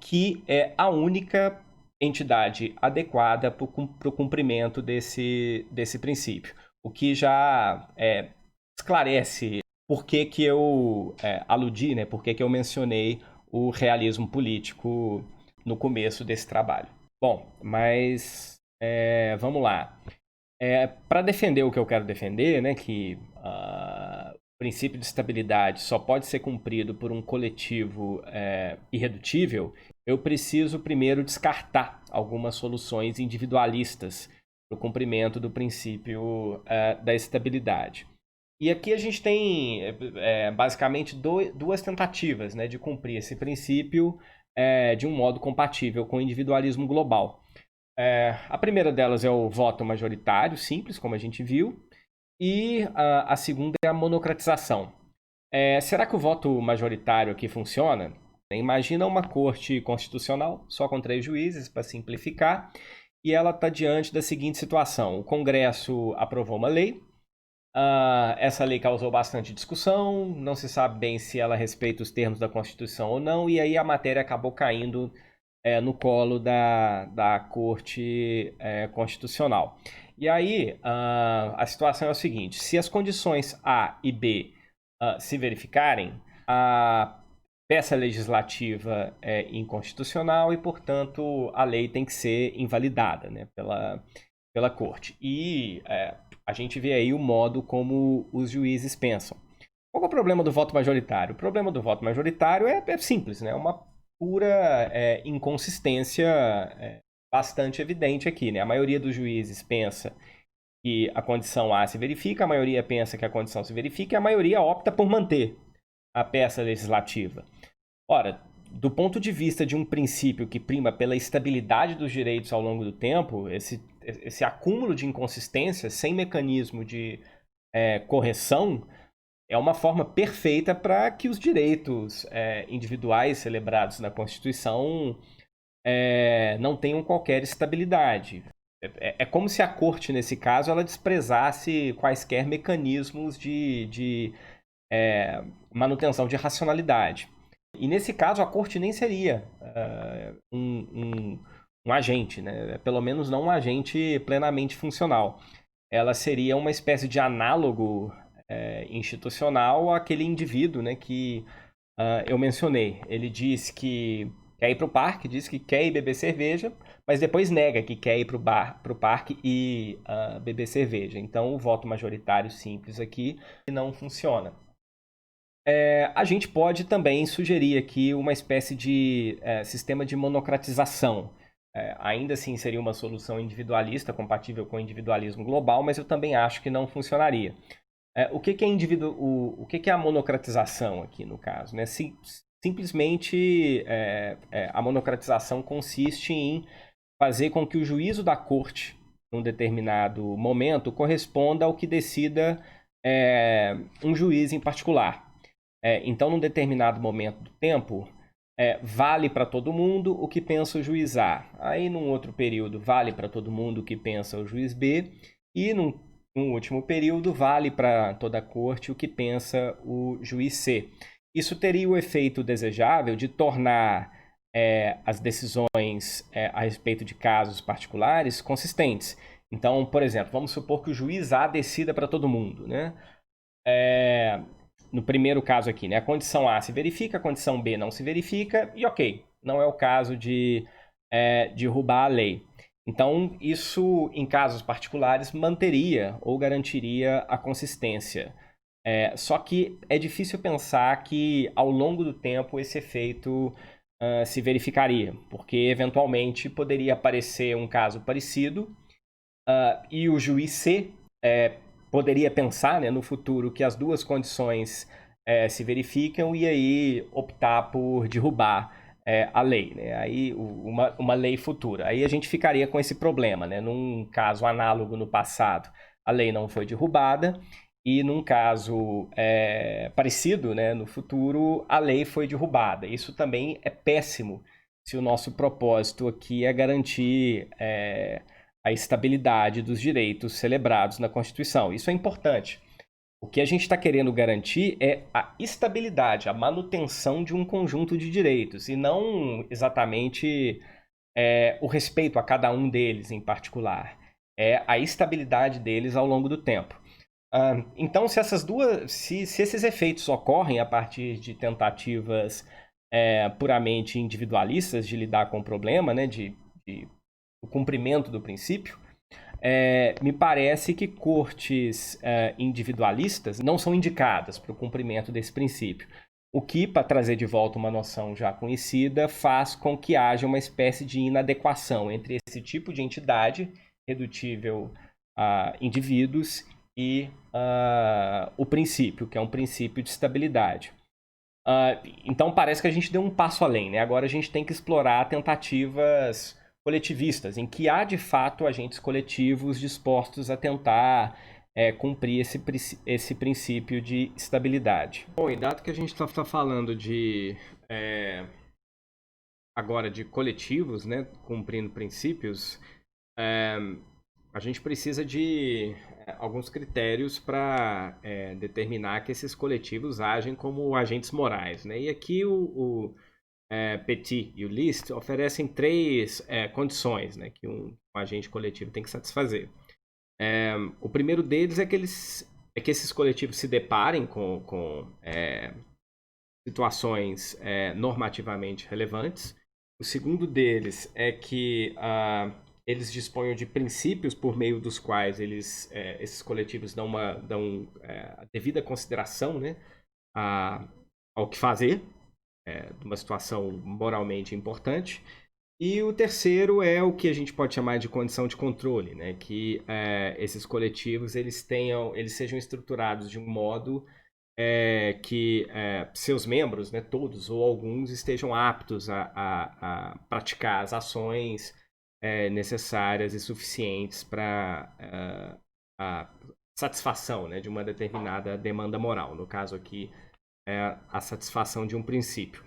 S1: que é a única entidade adequada para o cumprimento desse princípio. O que já esclarece por que eu aludi, né, por que eu mencionei o realismo político no começo desse trabalho. Bom, mas vamos lá. Para defender o que eu quero defender, né, que o princípio de estabilidade só pode ser cumprido por um coletivo irredutível, eu preciso primeiro descartar algumas soluções individualistas para o cumprimento do princípio da estabilidade. E aqui a gente tem basicamente duas tentativas, né, de cumprir esse princípio de um modo compatível com o individualismo global. A primeira delas é o voto majoritário, simples, como a gente viu, e a segunda é a monocratização. Será que o voto majoritário aqui funciona? Imagina uma corte constitucional, só com 3 juízes, para simplificar, e ela está diante da seguinte situação. O Congresso aprovou uma lei, essa lei causou bastante discussão, não se sabe bem se ela respeita os termos da Constituição ou não, e aí a matéria acabou caindo no colo da Corte Constitucional. E aí a situação é o seguinte: se as condições A e B se verificarem, a peça legislativa é inconstitucional e, portanto, a lei tem que ser invalidada, né, pela Corte. E a gente vê aí o modo como os juízes pensam. Qual é o problema do voto majoritário? O problema do voto majoritário é simples, né? Uma pura inconsistência bastante evidente aqui, né? A maioria dos juízes pensa que a condição A se verifica, a maioria pensa que a condição se verifica e a maioria opta por manter a peça legislativa. Ora, do ponto de vista de um princípio que prima pela estabilidade dos direitos ao longo do tempo, esse acúmulo de inconsistências sem mecanismo de correção é uma forma perfeita para que os direitos individuais celebrados na Constituição não tenham qualquer estabilidade. É como se a Corte, nesse caso, ela desprezasse quaisquer mecanismos de manutenção de racionalidade. E nesse caso, a Corte nem seria um agente, né? Pelo menos não um agente plenamente funcional. Ela seria uma espécie de análogo institucional àquele indivíduo, né, que eu mencionei. Ele diz que quer ir para o parque, diz que quer ir beber cerveja, mas depois nega que quer ir para o parque e beber cerveja. Então, o voto majoritário simples aqui não funciona. A gente pode também sugerir aqui uma espécie de sistema de monocratização. Ainda assim seria uma solução individualista, compatível com o individualismo global, mas eu também acho que não funcionaria. O que é a monocratização aqui, no caso? Né? Simplesmente a monocratização consiste em fazer com que o juízo da corte, num determinado momento, corresponda ao que decida um juiz em particular. Então, num determinado momento do tempo, vale para todo mundo o que pensa o juiz A. Aí, num outro período, vale para todo mundo o que pensa o juiz B. E, num último período, vale para toda a corte o que pensa o juiz C. Isso teria o efeito desejável de tornar as decisões a respeito de casos particulares consistentes. Então, por exemplo, vamos supor que o juiz A decida para todo mundo, né? No primeiro caso aqui, né? A condição A se verifica, a condição B não se verifica, e ok, não é o caso de derrubar a lei. Então, isso, em casos particulares, manteria ou garantiria a consistência. Só que é difícil pensar que, ao longo do tempo, esse efeito se verificaria, porque, eventualmente, poderia aparecer um caso parecido e o juiz C poderia pensar, né, no futuro que as duas condições se verificam e aí optar por derrubar a lei, né? Aí uma lei futura. Aí a gente ficaria com esse problema, né? Num caso análogo no passado, a lei não foi derrubada e num caso parecido, né, no futuro, a lei foi derrubada. Isso também é péssimo se o nosso propósito aqui é garantir a estabilidade dos direitos celebrados na Constituição. Isso é importante. O que a gente está querendo garantir é a estabilidade, a manutenção de um conjunto de direitos, e não exatamente o respeito a cada um deles em particular. É a estabilidade deles ao longo do tempo. Então, se esses efeitos ocorrem a partir de tentativas puramente individualistas de lidar com o problema, né, do cumprimento do princípio, me parece que cortes individualistas não são indicadas para o cumprimento desse princípio. O que, para trazer de volta uma noção já conhecida, faz com que haja uma espécie de inadequação entre esse tipo de entidade, redutível a indivíduos, e o princípio, que é um princípio de estabilidade. Então parece que a gente deu um passo além, né? Agora a gente tem que explorar tentativas coletivistas, em que há de fato agentes coletivos dispostos a tentar cumprir esse princípio de estabilidade. Bom, e dado que a gente está falando agora de coletivos, né, cumprindo princípios, a gente precisa de alguns critérios para determinar que esses coletivos agem como agentes morais, né? E aqui o Petit e o List oferecem 3 condições, né, que um agente coletivo tem que satisfazer. O primeiro deles é que esses coletivos se deparem com situações normativamente relevantes. O segundo deles é que eles disponham de princípios por meio dos quais esses coletivos dão a devida consideração, né, ao que fazer, de uma situação moralmente importante. E o terceiro é o que a gente pode chamar de condição de controle, né, que esses coletivos eles sejam estruturados de um modo que seus membros, né, todos ou alguns, estejam aptos a praticar as ações necessárias e suficientes para a satisfação, né, de uma determinada demanda moral. No caso aqui, a satisfação de um princípio.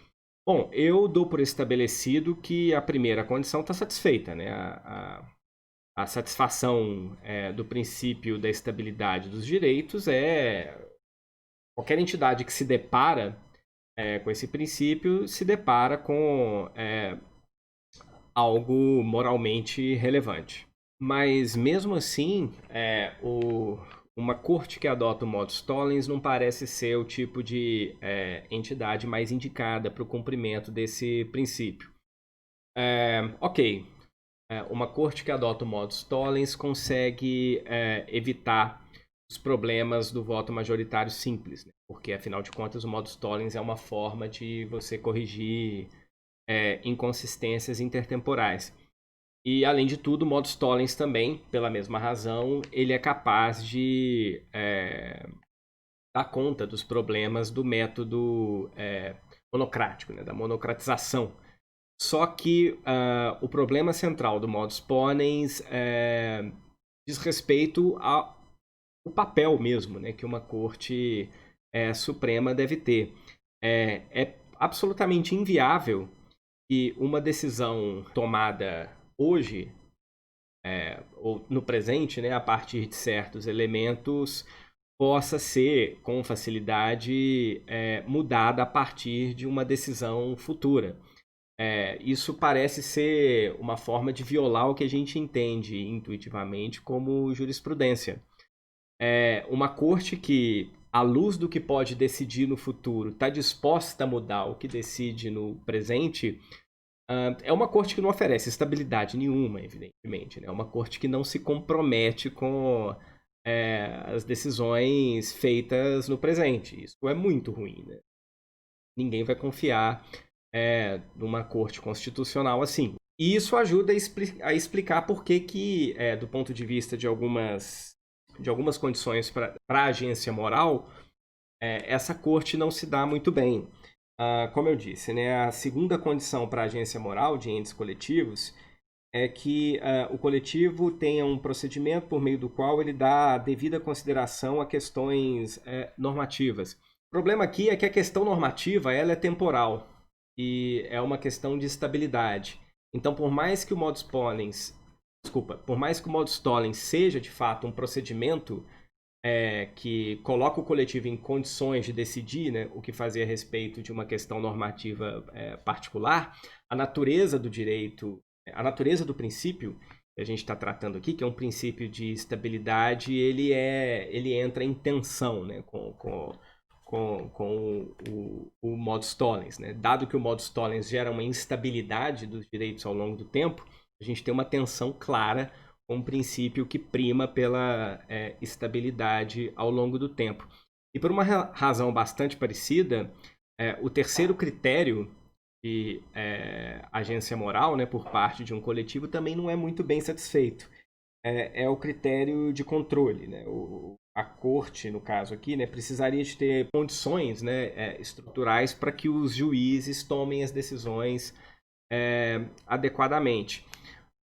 S1: Bom, eu dou por estabelecido que a primeira condição está satisfeita, né? A satisfação do princípio da estabilidade dos direitos qualquer entidade que se depara com esse princípio se depara com algo moralmente relevante. Mas mesmo assim, uma corte que adota o modus tollens não parece ser o tipo de entidade mais indicada para o cumprimento desse princípio. Ok, uma corte que adota o modus tollens consegue evitar os problemas do voto majoritário simples, né? Porque, afinal de contas, o modus tollens é uma forma de você corrigir inconsistências intertemporais. E, além de tudo, o modus tollens também, pela mesma razão, ele é capaz de dar conta dos problemas do método monocrático, né, da monocratização. Só que o problema central do modus tollens diz respeito ao papel mesmo, né, que uma corte suprema deve ter. É absolutamente inviável que uma decisão tomada hoje, ou no presente, né, a partir de certos elementos, possa ser, com facilidade, mudada a partir de uma decisão futura. Isso parece ser uma forma de violar o que a gente entende intuitivamente como jurisprudência. Uma corte que, à luz do que pode decidir no futuro, está disposta a mudar o que decide no presente, é uma corte que não oferece estabilidade nenhuma, evidentemente, né? É uma corte que não se compromete com as decisões feitas no presente. Isso é muito ruim, né? Ninguém vai confiar numa corte constitucional assim. E isso ajuda a explicar por que do ponto de vista de algumas condições para a agência moral, essa corte não se dá muito bem. Como eu disse, né, a segunda condição para a agência moral de entes coletivos é que o coletivo tenha um procedimento por meio do qual ele dá devida consideração a questões normativas. O problema aqui é que a questão normativa ela é temporal. e é uma questão de estabilidade. Então, por mais que o modus ponens, por mais que o modus tollens seja de fato um procedimento que coloca o coletivo em condições de decidir, né, o que fazer a respeito de uma questão normativa particular, a natureza do direito, a natureza do princípio que a gente está tratando aqui, que é um princípio de estabilidade, ele entra em tensão, né, com o modus tollens, né? Dado que o modus tollens gera uma instabilidade dos direitos ao longo do tempo, a gente tem uma tensão clara com um princípio que prima pela estabilidade ao longo do tempo. E por uma razão bastante parecida, o terceiro critério de agência moral, né, por parte de um coletivo também não é muito bem satisfeito. É o critério de controle, né? A corte, no caso aqui, né, precisaria de ter condições, né, estruturais para que os juízes tomem as decisões adequadamente.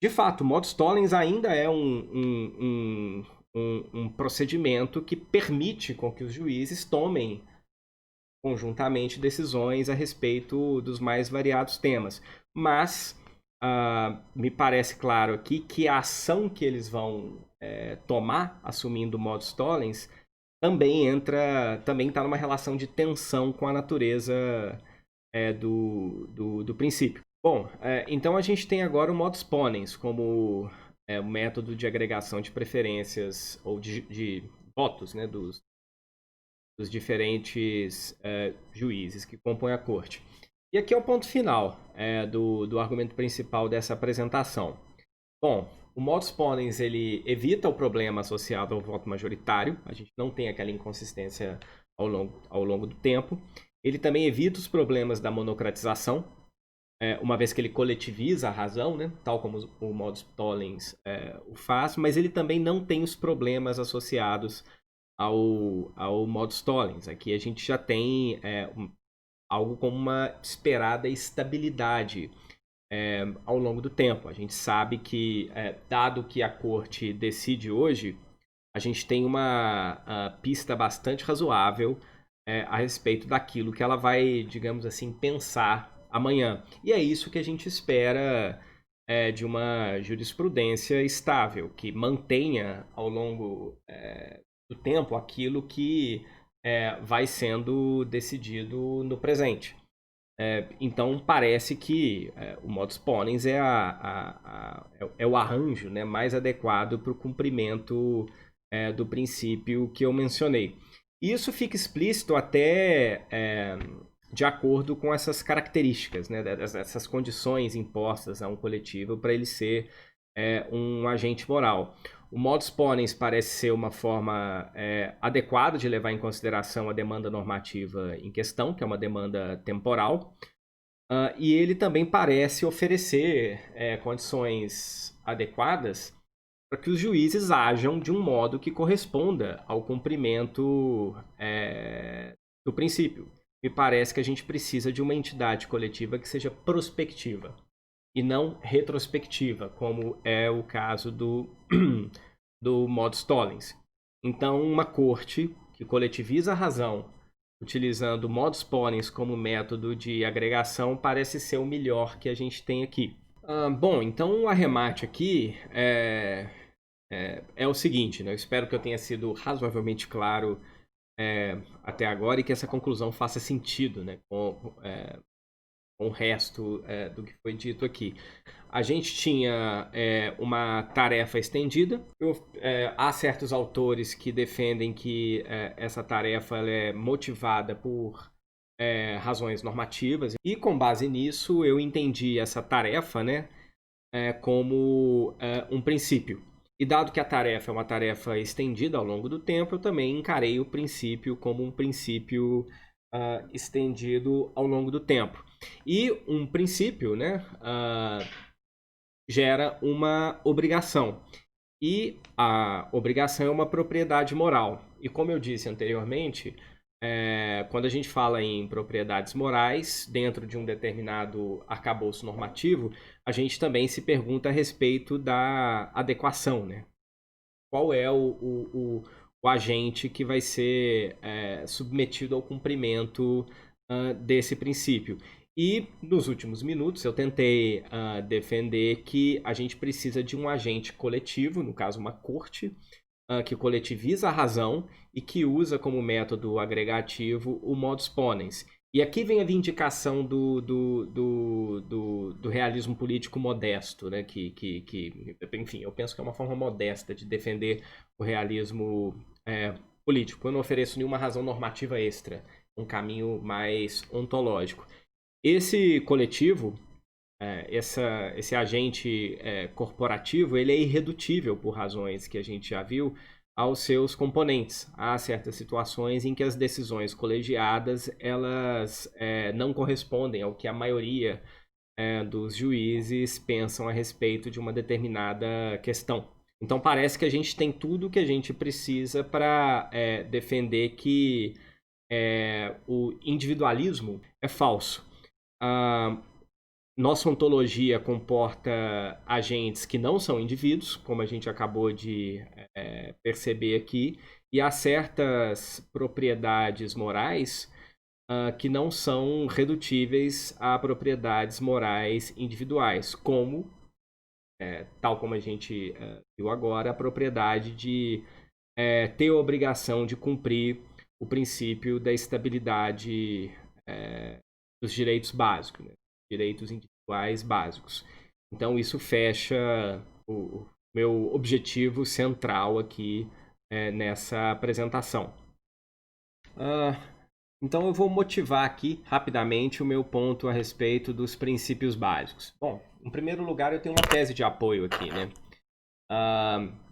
S1: De fato, o modus tollens ainda é um procedimento que permite com que os juízes tomem conjuntamente decisões a respeito dos mais variados temas. Mas me parece claro aqui que a ação que eles vão tomar, assumindo o modus tollens, também está numa relação de tensão com a natureza do princípio. Bom, então a gente tem agora o modus ponens como o método de agregação de preferências ou de votos, né, dos diferentes juízes que compõem a corte. E aqui é o ponto final do argumento principal dessa apresentação. Bom, o modus ponens ele evita o problema associado ao voto majoritário, a gente não tem aquela inconsistência ao longo do tempo. Ele também evita os problemas da monocratização, uma vez que ele coletiviza a razão, né, tal como o modus tollens o faz, mas ele também não tem os problemas associados ao modus tollens. Aqui a gente já tem algo como uma esperada estabilidade ao longo do tempo. A gente sabe que, dado que a corte decide hoje, a gente tem uma pista bastante razoável a respeito daquilo que ela vai, digamos assim, pensar amanhã. E é isso que a gente espera de uma jurisprudência estável, que mantenha ao longo do tempo aquilo que vai sendo decidido no presente. Então, parece que o modus ponens é o arranjo, né, mais adequado para o cumprimento do princípio que eu mencionei. Isso fica explícito até de acordo com essas características, né, essas condições impostas a um coletivo para ele ser um agente moral. O modus ponens parece ser uma forma adequada de levar em consideração a demanda normativa em questão, que é uma demanda temporal, e ele também parece oferecer condições adequadas para que os juízes ajam de um modo que corresponda ao cumprimento do princípio. Me parece que a gente precisa de uma entidade coletiva que seja prospectiva e não retrospectiva, como é o caso do modus tollens. Então, uma corte que coletiviza a razão, utilizando o modus ponens como método de agregação, parece ser o melhor que a gente tem aqui. Bom, então o arremate aqui é o seguinte, né? Eu espero que eu tenha sido razoavelmente claro até agora e que essa conclusão faça sentido, né, com o resto do que foi dito aqui. A gente tinha uma tarefa estendida. Há certos autores que defendem que essa tarefa ela é motivada por razões normativas. E com base nisso, eu entendi essa tarefa, né, como um princípio. E dado que a tarefa é uma tarefa estendida ao longo do tempo, eu também encarei o princípio como um princípio estendido ao longo do tempo. E um princípio, né, gera uma obrigação. E a obrigação é uma propriedade moral. E como eu disse anteriormente, quando a gente fala em propriedades morais, dentro de um determinado arcabouço normativo, a gente também se pergunta a respeito da adequação, né? Qual é o agente que vai ser submetido ao cumprimento desse princípio? E nos últimos minutos eu tentei defender que a gente precisa de um agente coletivo, no caso uma corte, que coletiviza a razão e que usa como método agregativo o modus ponens. E aqui vem a vindicação do realismo político modesto, né? Enfim, eu penso que é uma forma modesta de defender o realismo político. Eu não ofereço nenhuma razão normativa extra, um caminho mais ontológico. Esse coletivo, esse agente corporativo, ele é irredutível por razões que a gente já viu aos seus componentes. Há certas situações em que as decisões colegiadas elas não correspondem ao que a maioria dos juízes pensam a respeito de uma determinada questão. Então parece que a gente tem tudo o que a gente precisa para defender que o individualismo é falso. Nossa ontologia comporta agentes que não são indivíduos, como a gente acabou de perceber aqui, e há certas propriedades morais que não são redutíveis a propriedades morais individuais, como, tal como a gente viu agora, a propriedade de ter a obrigação de cumprir o princípio da estabilidade dos direitos básicos, né? Direitos individuais básicos. Então isso fecha o meu objetivo central aqui nessa apresentação. Então eu vou motivar aqui rapidamente o meu ponto a respeito dos princípios básicos. Bom, em primeiro lugar eu tenho uma tese de apoio aqui, né?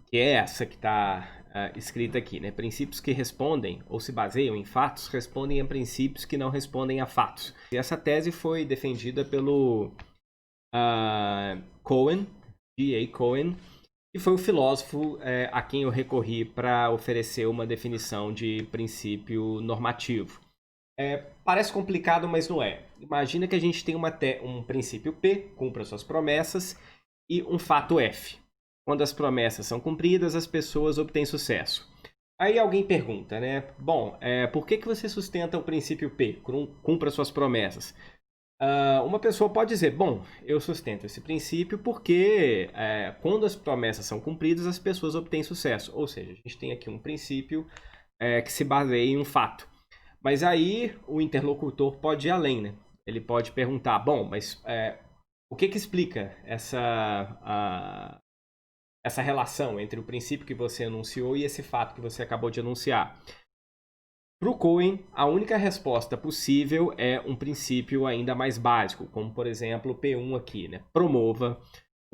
S1: Que é essa que está escrita aqui, né? Princípios que respondem ou se baseiam em fatos respondem a princípios que não respondem a fatos. E essa tese foi defendida pelo Cohen, G.A. Cohen, que foi o filósofo a quem eu recorri para oferecer uma definição de princípio normativo. Parece complicado, mas não é. Imagina que a gente tem um princípio P, cumpra suas promessas, e um fato F. Quando as promessas são cumpridas, as pessoas obtêm sucesso. Aí alguém pergunta, né? Bom, por que você sustenta o princípio P? Cumpra suas promessas. Uma pessoa pode dizer, bom, eu sustento esse princípio porque quando as promessas são cumpridas, as pessoas obtêm sucesso. Ou seja, a gente tem aqui um princípio que se baseia em um fato. Mas aí o interlocutor pode ir além, né? Ele pode perguntar, bom, mas o que explica essa relação entre o princípio que você enunciou e esse fato que você acabou de enunciar? Para o Cohen, a única resposta possível é um princípio ainda mais básico, como por exemplo o P1 aqui, né? Promova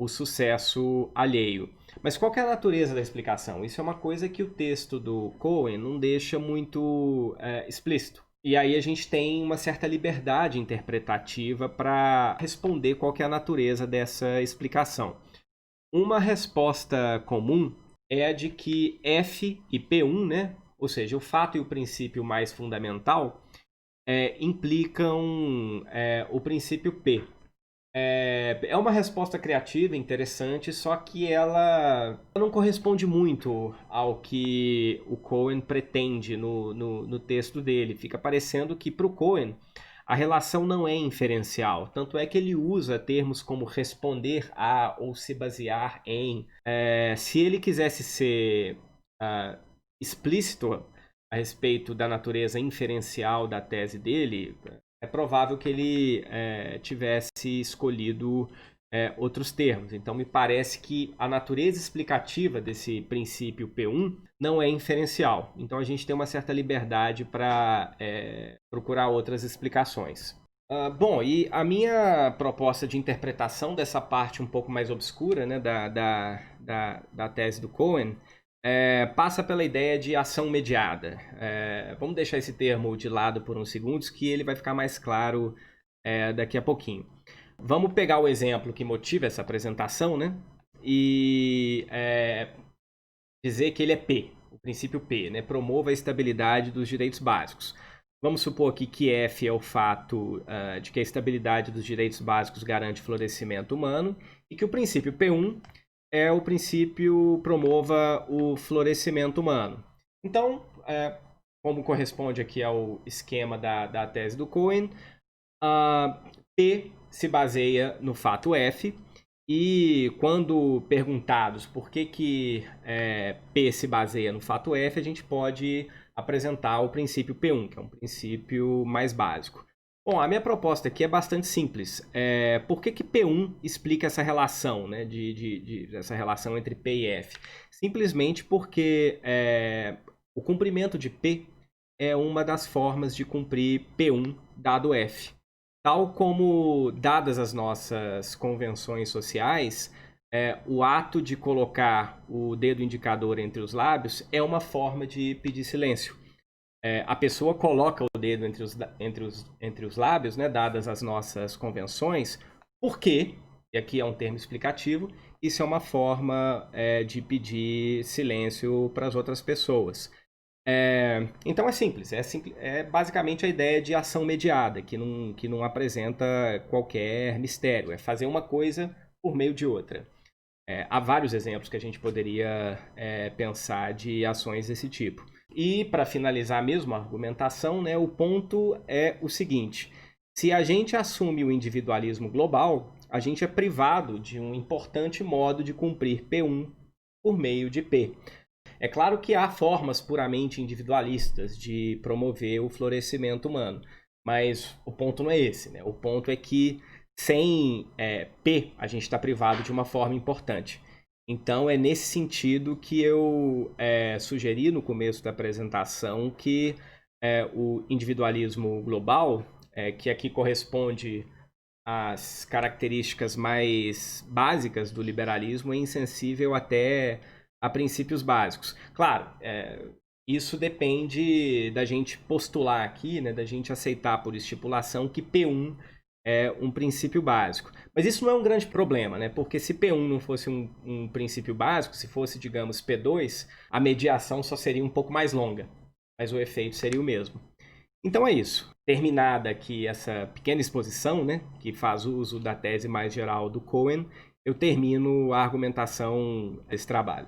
S1: o sucesso alheio. Mas qual que é a natureza da explicação? Isso é uma coisa que o texto do Cohen não deixa muito explícito. E aí a gente tem uma certa liberdade interpretativa para responder qual que é a natureza dessa explicação. Uma resposta comum é a de que F e P1, né? Ou seja, o fato e o princípio mais fundamental implicam o princípio P. É uma resposta criativa, interessante, só que ela não corresponde muito ao que o Cohen pretende no texto dele. Fica parecendo que para o Cohen a relação não é inferencial. Tanto é que ele usa termos como responder a ou se basear em. Se ele quisesse ser explícito a respeito da natureza inferencial da tese dele, é provável que ele tivesse escolhido outros termos. Então, me parece que a natureza explicativa desse princípio P1 não é inferencial. Então, a gente tem uma certa liberdade para procurar outras explicações. Bom, e a minha proposta de interpretação dessa parte um pouco mais obscura, né, da tese do Cohen passa pela ideia de ação mediada. Vamos deixar esse termo de lado por uns segundos, que ele vai ficar mais claro daqui a pouquinho. Vamos pegar o exemplo que motiva essa apresentação, né? E dizer que ele é P, o princípio P, né? Promova a estabilidade dos direitos básicos. Vamos supor aqui que F é o fato de que a estabilidade dos direitos básicos garante florescimento humano e que o princípio P1 é o princípio promova o florescimento humano. Então, como corresponde aqui ao esquema da tese do Cohen, P se baseia no fato F, e quando perguntados por que P se baseia no fato F, a gente pode apresentar o princípio P1, que é um princípio mais básico. Bom, a minha proposta aqui é bastante simples. Por que P1 explica essa relação, né, essa relação entre P e F? Simplesmente porque o comprimento de P é uma das formas de cumprir P1 dado F. Tal como, dadas as nossas convenções sociais, o ato de colocar o dedo indicador entre os lábios é uma forma de pedir silêncio. A pessoa coloca o dedo entre os lábios, né, dadas as nossas convenções, porque, e aqui é um termo explicativo, isso é uma forma de pedir silêncio para as outras pessoas. Então é simples, é basicamente a ideia de ação mediada, que não apresenta qualquer mistério, é fazer uma coisa por meio de outra. Há vários exemplos que a gente poderia pensar de ações desse tipo. E para finalizar mesmo a argumentação, né, o ponto é o seguinte: se a gente assume o individualismo global, a gente é privado de um importante modo de cumprir P1 por meio de P. É claro que há formas puramente individualistas de promover o florescimento humano, mas o ponto não é esse, né? O ponto é que sem P a gente está privado de uma forma importante. Então é nesse sentido que eu sugeri no começo da apresentação que o individualismo global, que aqui corresponde às características mais básicas do liberalismo, é insensível até a princípios básicos. Claro, isso depende da gente postular aqui, né, da gente aceitar por estipulação que P1 é um princípio básico. Mas isso não é um grande problema, né? Porque se P1 não fosse um princípio básico, se fosse, digamos, P2, a mediação só seria um pouco mais longa, mas o efeito seria o mesmo. Então é isso. Terminada aqui essa pequena exposição, né, que faz uso da tese mais geral do Cohen, eu termino a argumentação desse trabalho.